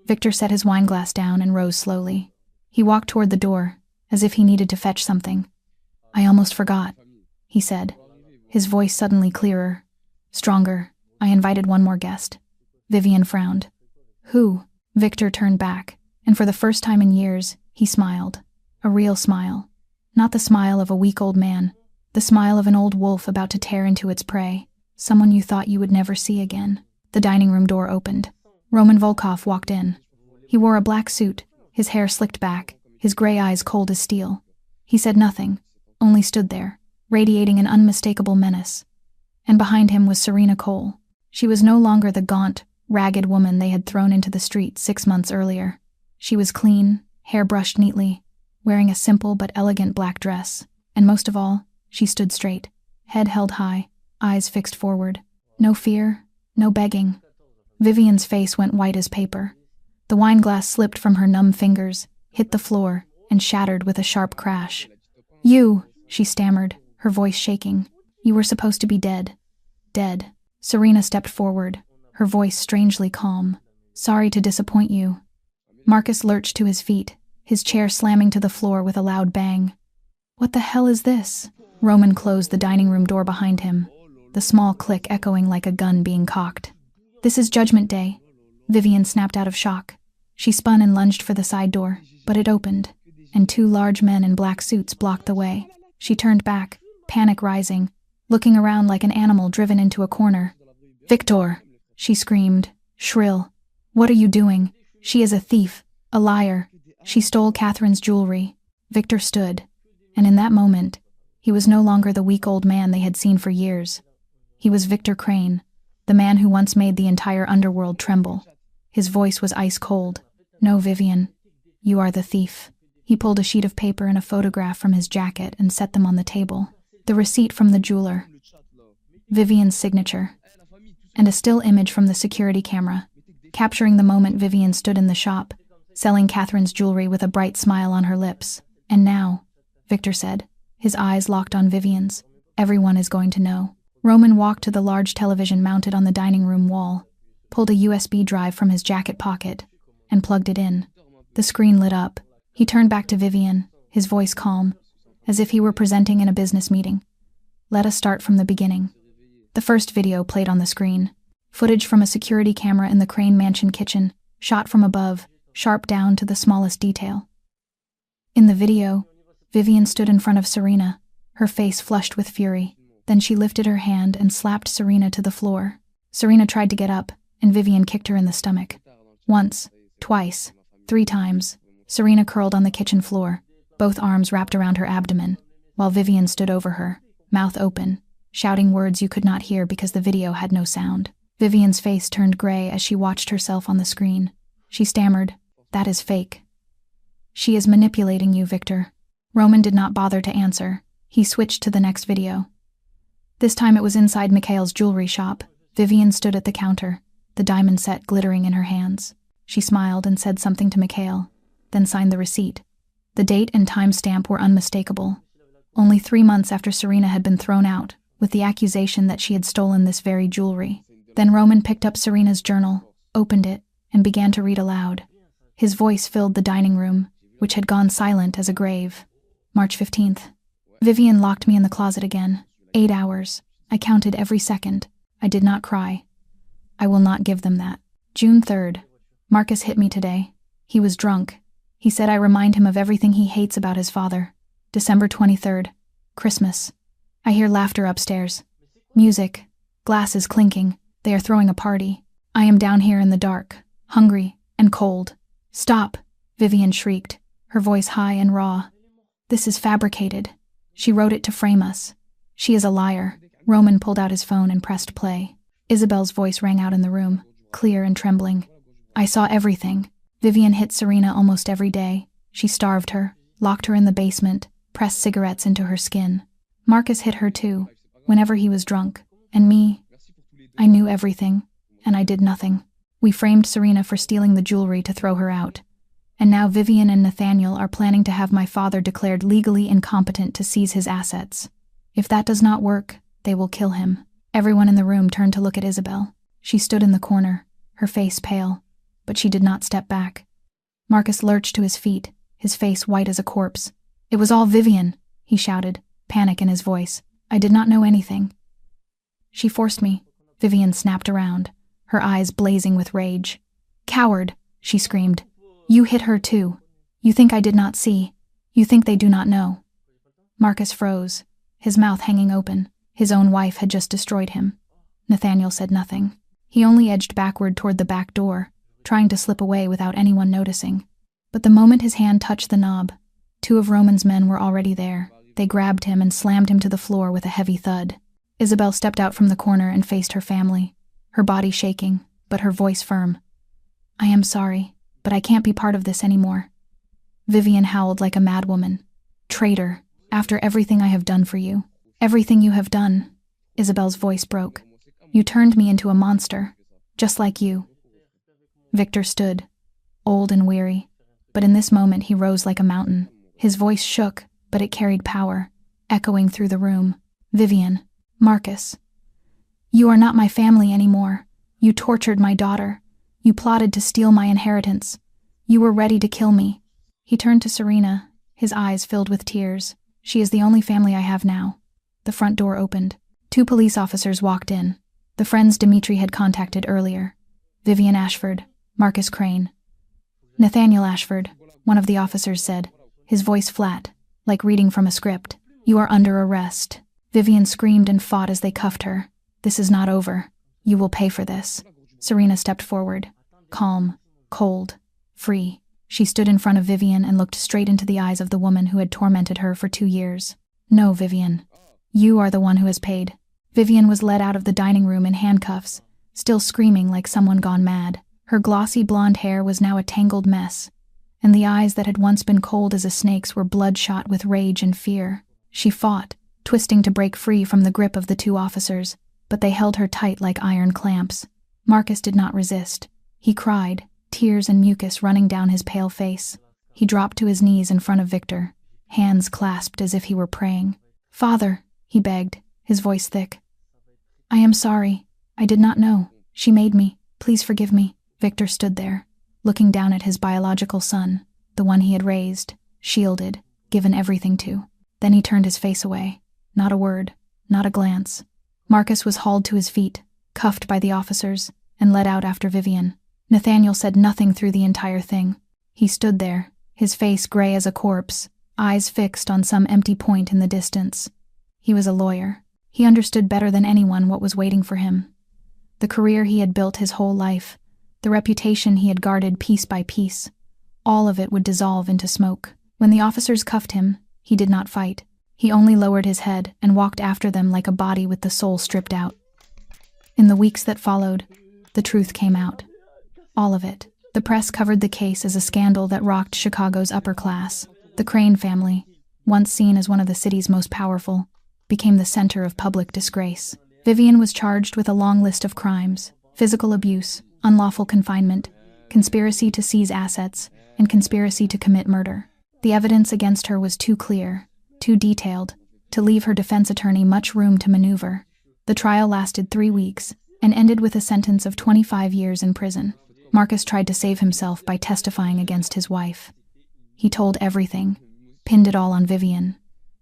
Victor set his wineglass down and rose slowly. He walked toward the door, as if he needed to fetch something. "I almost forgot," he said, his voice suddenly clearer, stronger. "I invited one more guest." Vivian frowned. "Who?" Victor turned back, and for the first time in years, he smiled. A real smile. Not the smile of a weak old man, the smile of an old wolf about to tear into its prey, someone you thought you would never see again. The dining room door opened. Roman Volkov walked in. He wore a black suit, his hair slicked back, his gray eyes cold as steel. He said nothing, only stood there, radiating an unmistakable menace. And behind him was Serena Cole. She was no longer the gaunt, ragged woman they had thrown into the street 6 months earlier. She was clean, hair brushed neatly, wearing a simple but elegant black dress, and most of all, she stood straight, head held high, eyes fixed forward. No fear, no begging. Vivian's face went white as paper. The wineglass slipped from her numb fingers, hit the floor, and shattered with a sharp crash. "You," she stammered, her voice shaking. "You were supposed to be dead." "Dead." Serena stepped forward, her voice strangely calm. "Sorry to disappoint you." Marcus lurched to his feet, his chair slamming to the floor with a loud bang. "What the hell is this?" Roman closed the dining room door behind him, the small click echoing like a gun being cocked. "This is Judgment Day." Vivian snapped out of shock. She spun and lunged for the side door, but it opened, and 2 large men in black suits blocked the way. She turned back, panic rising, looking around like an animal driven into a corner. "Victor!" she screamed, shrill. "What are you doing? She is a thief, a liar. She stole Catherine's jewelry." Victor stood, and in that moment, he was no longer the weak old man they had seen for years. He was Victor Crane, the man who once made the entire underworld tremble. His voice was ice cold. "No, Vivian, you are the thief." He pulled a sheet of paper and a photograph from his jacket and set them on the table. The receipt from the jeweler, Vivian's signature, and a still image from the security camera, capturing the moment Vivian stood in the shop, selling Catherine's jewelry with a bright smile on her lips. "And now," Victor said, his eyes locked on Vivian's, "everyone is going to know." Roman walked to the large television mounted on the dining room wall, pulled a USB drive from his jacket pocket, and plugged it in. The screen lit up. He turned back to Vivian, his voice calm, as if he were presenting in a business meeting. "Let us start from the beginning." The first video played on the screen. Footage from a security camera in the Crane Mansion kitchen, shot from above, sharp down to the smallest detail. In the video, Vivian stood in front of Serena, her face flushed with fury. Then she lifted her hand and slapped Serena to the floor. Serena tried to get up, and Vivian kicked her in the stomach. Once, twice, 3 times, Serena curled on the kitchen floor, both arms wrapped around her abdomen, while Vivian stood over her, mouth open, shouting words you could not hear because the video had no sound. Vivian's face turned gray as she watched herself on the screen. She stammered, "That is fake." "She is manipulating you, Victor." Roman did not bother to answer. He switched to the next video. This time it was inside Mikhail's jewelry shop. Vivian stood at the counter, the diamond set glittering in her hands. She smiled and said something to Mikhail, then signed the receipt. The date and timestamp were unmistakable. Only 3 months after Serena had been thrown out, with the accusation that she had stolen this very jewelry. Then Roman picked up Serena's journal, opened it, and began to read aloud. His voice filled the dining room, which had gone silent as a grave. March 15th. Vivian locked me in the closet again. 8 hours. I counted every second. I did not cry. I will not give them that. June 3rd. Marcus hit me today. He was drunk. He said I remind him of everything he hates about his father. December 23rd. Christmas. I hear laughter upstairs. Music. Glasses clinking. They are throwing a party. I am down here in the dark, hungry and cold. Stop, Vivian shrieked, her voice high and raw. This is fabricated. She wrote it to frame us. She is a liar. Roman pulled out his phone and pressed play. Isabel's voice rang out in the room, clear and trembling. I saw everything. Vivian hit Serena almost every day. She starved her, locked her in the basement, pressed cigarettes into her skin. Marcus hit her too, whenever he was drunk. And me, I knew everything, and I did nothing. We framed Serena for stealing the jewelry to throw her out. And now Vivian and Nathaniel are planning to have my father declared legally incompetent to seize his assets. If that does not work, they will kill him. Everyone in the room turned to look at Isabel. She stood in the corner, her face pale, but she did not step back. Marcus lurched to his feet, his face white as a corpse. It was all Vivian, he shouted, panic in his voice. I did not know anything. She forced me. Vivian snapped around, her eyes blazing with rage. Coward, she screamed. You hit her too. You think I did not see. You think they do not know. Marcus froze, his mouth hanging open. His own wife had just destroyed him. Nathaniel said nothing. He only edged backward toward the back door, trying to slip away without anyone noticing. But the moment his hand touched the knob, 2 of Roman's men were already there. They grabbed him and slammed him to the floor with a heavy thud. Isabel stepped out from the corner and faced her family, her body shaking, but her voice firm. I am sorry, but I can't be part of this anymore. Vivian howled like a madwoman. Traitor, after everything I have done for you. Everything you have done. Isabel's voice broke. You turned me into a monster, just like you. Victor stood, old and weary, but in this moment he rose like a mountain. His voice shook, but it carried power, echoing through the room. Vivian, Marcus, you are not my family anymore. You tortured my daughter. You plotted to steal my inheritance. You were ready to kill me. He turned to Serena, his eyes filled with tears. She is the only family I have now. The front door opened. 2 police officers walked in. The friends Dimitri had contacted earlier. Vivian Ashford, Marcus Crane. Nathaniel Ashford, one of the officers said, his voice flat, like reading from a script. You are under arrest. Vivian screamed and fought as they cuffed her. This is not over. You will pay for this. Serena stepped forward, calm, cold, free. She stood in front of Vivian and looked straight into the eyes of the woman who had tormented her for 2 years. No, Vivian. You are the one who has paid. Vivian was led out of the dining room in handcuffs, still screaming like someone gone mad. Her glossy blonde hair was now a tangled mess, and the eyes that had once been cold as a snake's were bloodshot with rage and fear. She fought, twisting to break free from the grip of the 2 officers, but they held her tight like iron clamps. Marcus did not resist. He cried, tears and mucus running down his pale face. He dropped to his knees in front of Victor, hands clasped as if he were praying. Father, he begged, his voice thick. I am sorry. I did not know. She made me. Please forgive me. Victor stood there, looking down at his biological son, the one he had raised, shielded, given everything to. Then he turned his face away. Not a word, not a glance. Marcus was hauled to his feet, cuffed by the officers, and led out after Vivian. Nathaniel said nothing through the entire thing. He stood there, his face gray as a corpse, eyes fixed on some empty point in the distance. He was a lawyer. He understood better than anyone what was waiting for him. The career he had built his whole life, the reputation he had guarded piece by piece, all of it would dissolve into smoke. When the officers cuffed him, he did not fight. He only lowered his head and walked after them like a body with the soul stripped out. In the weeks that followed, the truth came out. All of it. The press covered the case as a scandal that rocked Chicago's upper class. The Crane family, once seen as one of the city's most powerful, became the center of public disgrace. Vivian was charged with a long list of crimes: physical abuse, unlawful confinement, conspiracy to seize assets, and conspiracy to commit murder. The evidence against her was too clear, too detailed, to leave her defense attorney much room to maneuver. The trial lasted 3 weeks and ended with a sentence of 25 years in prison. Marcus tried to save himself by testifying against his wife. He told everything, pinned it all on Vivian,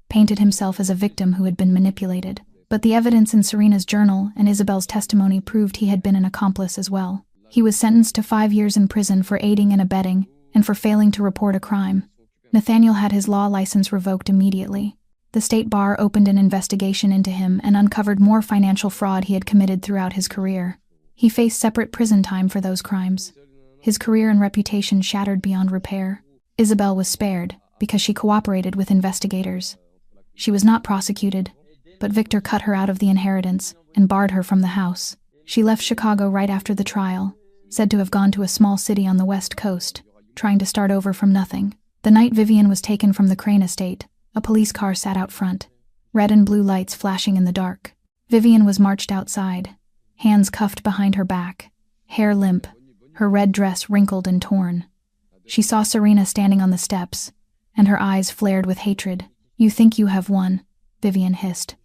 painted himself as a victim who had been manipulated. But the evidence in Serena's journal and Isabel's testimony proved he had been an accomplice as well. He was sentenced to 5 years in prison for aiding and abetting, and for failing to report a crime. Nathaniel had his law license revoked immediately. The state bar opened an investigation into him and uncovered more financial fraud he had committed throughout his career. He faced separate prison time for those crimes. His career and reputation shattered beyond repair. Isabel was spared because she cooperated with investigators. She was not prosecuted, but Victor cut her out of the inheritance and barred her from the house. She left Chicago right after the trial, said to have gone to a small city on the West Coast, trying to start over from nothing. The night Vivian was taken from the Crane estate, a police car sat out front, red and blue lights flashing in the dark. Vivian was marched outside, hands cuffed behind her back, hair limp, her red dress wrinkled and torn. She saw Serena standing on the steps, and her eyes flared with hatred. "You think you have won," Vivian hissed,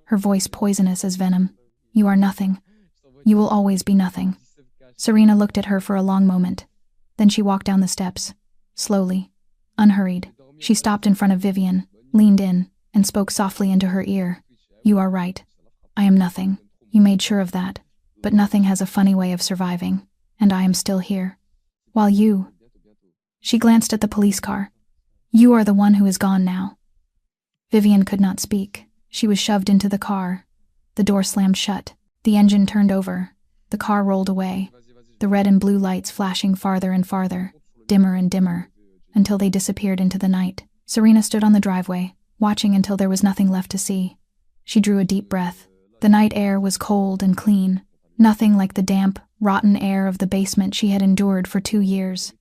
her voice poisonous as venom. "You are nothing. You will always be nothing." Serena looked at her for a long moment. Then she walked down the steps, slowly, unhurried. She stopped in front of Vivian, leaned in, and spoke softly into her ear. "You are right. I am nothing. You made sure of that. But nothing has a funny way of surviving, and I am still here. While you..." She glanced at the police car. "You are the one who is gone now." Vivian could not speak. She was shoved into the car. The door slammed shut. The engine turned over. The car rolled away, the red and blue lights flashing farther and farther, dimmer and dimmer, until they disappeared into the night. Serena stood on the driveway, watching until there was nothing left to see. She drew a deep breath. The night air was cold and clean, nothing like the damp, rotten air of the basement she had endured for 2 years.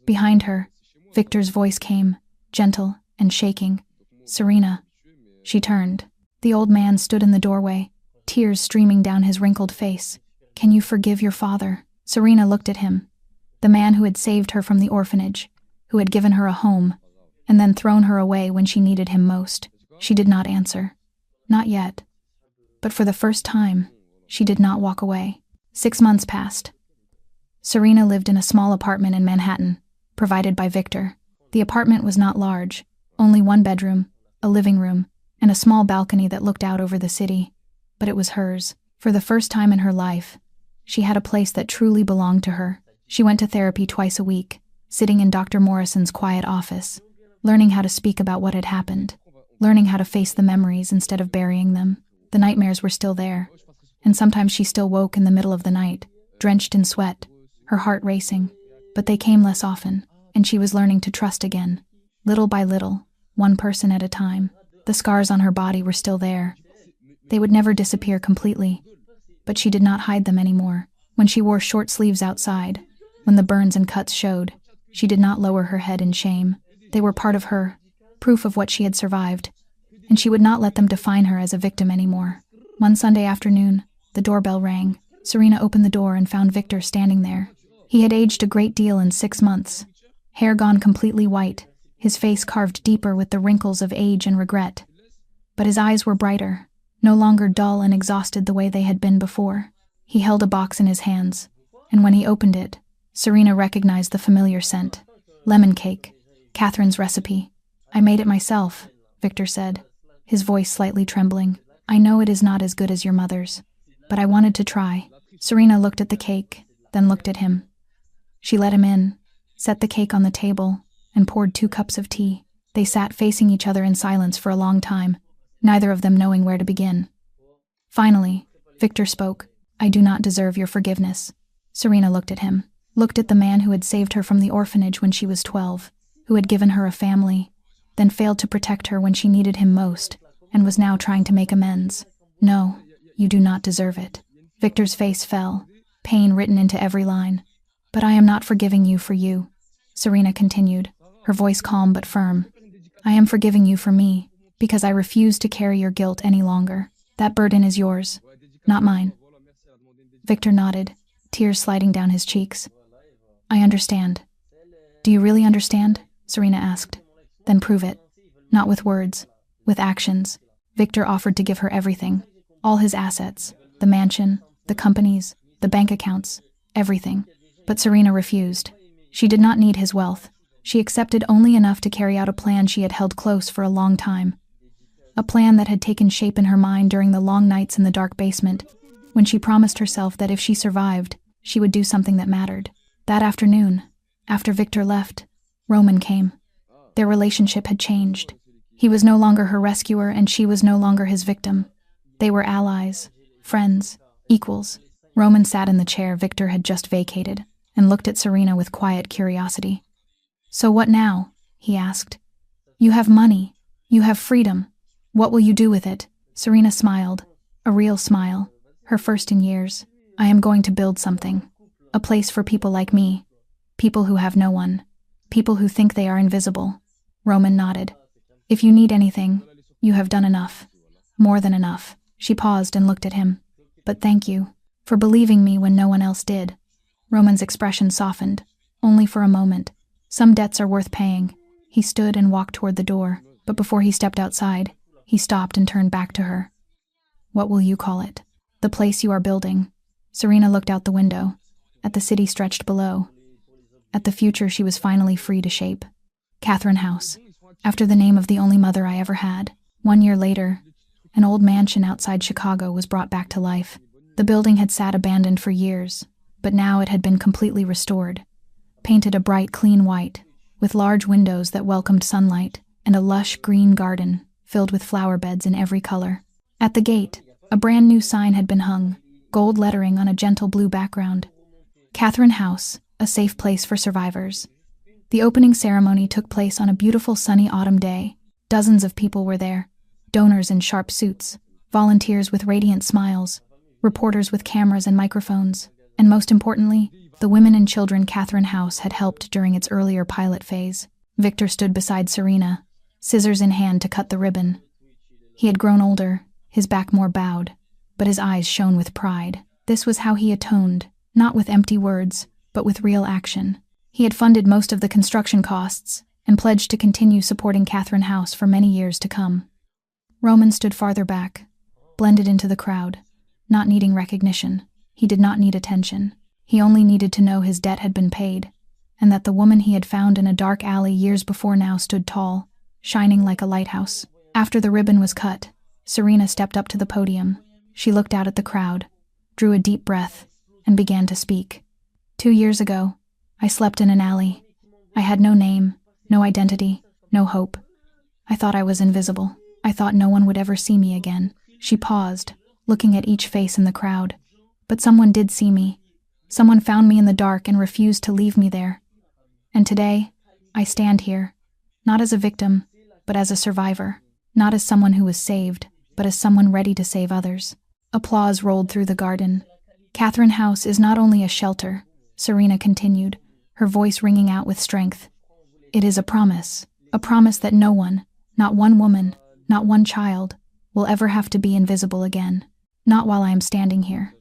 Behind her, Victor's voice came, gentle and shaking. "Serena." She turned. The old man stood in the doorway, tears streaming down his wrinkled face. "Can you forgive your father?" Serena looked at him, the man who had saved her from the orphanage, who had given her a home, and then thrown her away when she needed him most. She did not answer. Not yet. But for the first time, she did not walk away. 6 months passed. Serena lived in a small apartment in Manhattan, provided by Victor. The apartment was not large, only 1 bedroom, a living room, and a small balcony that looked out over the city. But it was hers. For the first time in her life, she had a place that truly belonged to her. She went to therapy twice a week, sitting in Dr. Morrison's quiet office, learning how to speak about what had happened, learning how to face the memories instead of burying them. The nightmares were still there, and sometimes she still woke in the middle of the night, drenched in sweat, her heart racing. But they came less often, and she was learning to trust again, little by little, one person at a time. The scars on her body were still there. They would never disappear completely, but she did not hide them anymore. When she wore short sleeves outside, when the burns and cuts showed, she did not lower her head in shame. They were part of her, proof of what she had survived, and she would not let them define her as a victim anymore. One Sunday afternoon, the doorbell rang. Serena opened the door and found Victor standing there. He had aged a great deal in 6 months, hair gone completely white, his face carved deeper with the wrinkles of age and regret. But his eyes were brighter, no longer dull and exhausted the way they had been before. He held a box in his hands, and when he opened it, Serena recognized the familiar scent. Lemon cake, Catherine's recipe. "I made it myself," Victor said, his voice slightly trembling. "I know it is not as good as your mother's, but I wanted to try." Serena looked at the cake, then looked at him. She let him in, set the cake on the table, and poured 2 cups of tea. They sat facing each other in silence for a long time, neither of them knowing where to begin. Finally, Victor spoke. "I do not deserve your forgiveness." Serena looked at him, looked at the man who had saved her from the orphanage when she was 12, who had given her a family, then failed to protect her when she needed him most, and was now trying to make amends. "No, you do not deserve it." Victor's face fell, pain written into every line. "But I am not forgiving you for you," Serena continued, her voice calm but firm. "I am forgiving you for me, because I refuse to carry your guilt any longer. That burden is yours, not mine." Victor nodded, tears sliding down his cheeks. "I understand." "Do you really understand?" Serena asked. "Then prove it. Not with words, with actions." Victor offered to give her everything, all his assets, the mansion, the companies, the bank accounts, everything. But Serena refused. She did not need his wealth. She accepted only enough to carry out a plan she had held close for a long time. a plan that had taken shape in her mind during the long nights in the dark basement, when she promised herself that if she survived, she would do something that mattered. That afternoon, after Victor left, Roman came. Their relationship had changed. He was no longer her rescuer, and she was no longer his victim. They were allies, friends, equals. Roman sat in the chair Victor had just vacated and looked at Serena with quiet curiosity. "So what now?" he asked. "You have money. You have freedom. What will you do with it?" Serena smiled, a real smile, her first in years. "I am going to build something. A place for people like me. People who have no one. People who think they are invisible." Roman nodded. "If you need anything, you have done enough. More than enough." She paused and looked at him. "But thank you for believing me when no one else did." Roman's expression softened, only for a moment. Some debts are worth paying. He stood and walked toward the door, but before he stepped outside, he stopped and turned back to her. "What will you call it? The place you are building?" Serena looked out the window, at the city stretched below, at the future she was finally free to shape. Catherine House, after the name of the only mother I ever had. 1 year later, an old mansion outside Chicago was brought back to life. The building had sat abandoned for years, but now it had been completely restored. Painted a bright, clean white, with large windows that welcomed sunlight, and a lush green garden filled with flower beds in every color. At the gate, a brand new sign had been hung, gold lettering on a gentle blue background. Catherine House, a safe place for survivors. The opening ceremony took place on a beautiful sunny autumn day. Dozens of people were there, donors in sharp suits, volunteers with radiant smiles, reporters with cameras and microphones, and most importantly, the women and children Catherine House had helped during its earlier pilot phase. Victor stood beside Serena, scissors in hand to cut the ribbon. He had grown older, his back more bowed, but his eyes shone with pride. This was how he atoned, not with empty words, but with real action. He had funded most of the construction costs and pledged to continue supporting Catherine House for many years to come. Roman stood farther back, blended into the crowd, not needing recognition. He did not need attention. He only needed to know his debt had been paid, and that the woman he had found in a dark alley years before now stood tall, shining like a lighthouse. After the ribbon was cut, Serena stepped up to the podium. She looked out at the crowd, drew a deep breath, and began to speak. 2 years ago, I slept in an alley. I had no name, no identity, no hope. I thought I was invisible. I thought no one would ever see me again. She paused, looking at each face in the crowd. But someone did see me. Someone found me in the dark and refused to leave me there. And today, I stand here, not as a victim, but as a survivor. Not as someone who was saved, but as someone ready to save others. Applause rolled through the garden. Catherine House is not only a shelter, Serena continued, her voice ringing out with strength. It is a promise that no one, not one woman, not one child, will ever have to be invisible again. Not while I am standing here.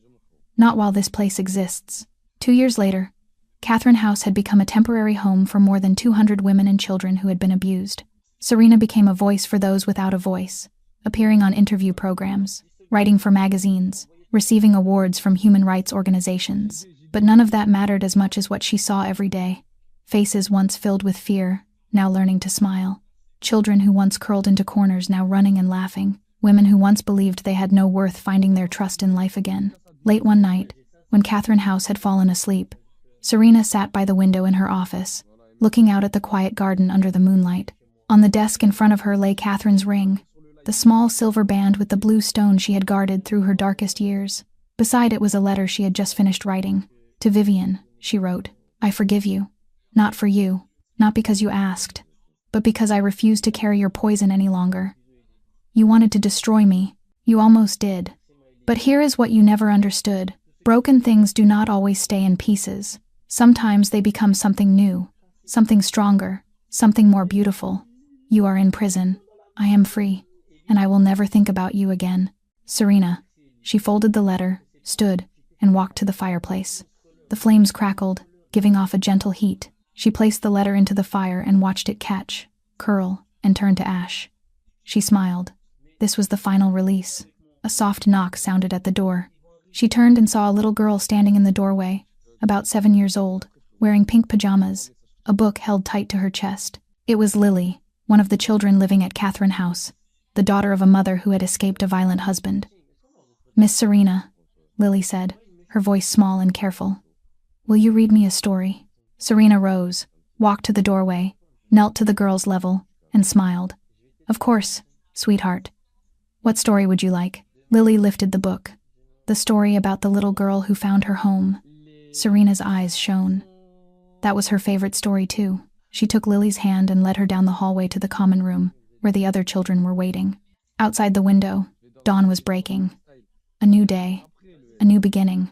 Not while this place exists. 2 years later, Catherine House had become a temporary home for more than 200 women and children who had been abused. Serena became a voice for those without a voice, appearing on interview programs, writing for magazines, receiving awards from human rights organizations. But none of that mattered as much as what she saw every day. Faces once filled with fear, now learning to smile. Children who once curled into corners now running and laughing. Women who once believed they had no worth finding their trust in life again. Late one night, when Catherine House had fallen asleep, Serena sat by the window in her office, looking out at the quiet garden under the moonlight. On the desk in front of her lay Catherine's ring, the small silver band with the blue stone she had guarded through her darkest years. Beside it was a letter she had just finished writing. To Vivian, she wrote, I forgive you. Not for you, not because you asked, but because I refused to carry your poison any longer. You wanted to destroy me. You almost did. But here is what you never understood. Broken things do not always stay in pieces. Sometimes they become something new, something stronger, something more beautiful. You are in prison. I am free, and I will never think about you again. Serena. She folded the letter, stood, and walked to the fireplace. The flames crackled, giving off a gentle heat. She placed the letter into the fire and watched it catch, curl, and turn to ash. She smiled. This was the final release. A soft knock sounded at the door. She turned and saw a little girl standing in the doorway, about 7 years old, wearing pink pajamas, a book held tight to her chest. It was Lily, one of the children living at Catherine House. the daughter of a mother who had escaped a violent husband. "Miss Serena," Lily said, her voice small and careful. "Will you read me a story?" Serena rose, walked to the doorway, knelt to the girl's level, and smiled. "Of course, sweetheart. What story would you like?" Lily lifted the book. The story about the little girl who found her home. Serena's eyes shone. That was her favorite story too. She took Lily's hand and led her down the hallway to the common room, where the other children were waiting. Outside the window, dawn was breaking. A new day, a new beginning.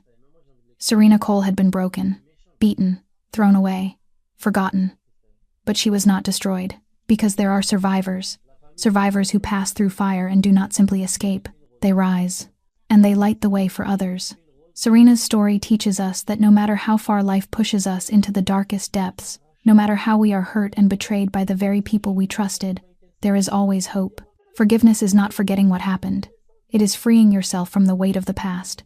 Serena Cole had been broken, beaten, thrown away, forgotten. But she was not destroyed, because there are survivors. Survivors who pass through fire and do not simply escape. They rise, and they light the way for others. Serena's story teaches us that no matter how far life pushes us into the darkest depths, no matter how we are hurt and betrayed by the very people we trusted, there is always hope. Forgiveness is not forgetting what happened. It is freeing yourself from the weight of the past.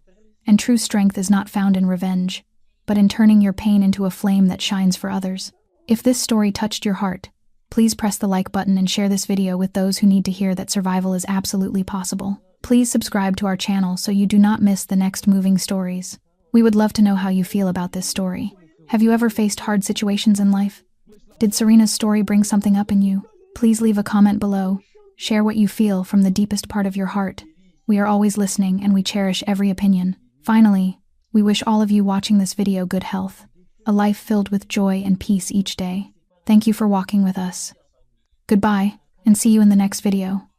And true strength is not found in revenge, but in turning your pain into a flame that shines for others. If this story touched your heart, please press the like button and share this video with those who need to hear that survival is absolutely possible. Please subscribe to our channel so you do not miss the next moving stories. We would love to know how you feel about this story. Have you ever faced hard situations in life? Did Serena's story bring something up in you? Please leave a comment below. Share what you feel from the deepest part of your heart. We are always listening and we cherish every opinion. Finally, we wish all of you watching this video good health, a life filled with joy and peace each day. Thank you for walking with us. Goodbye, and see you in the next video.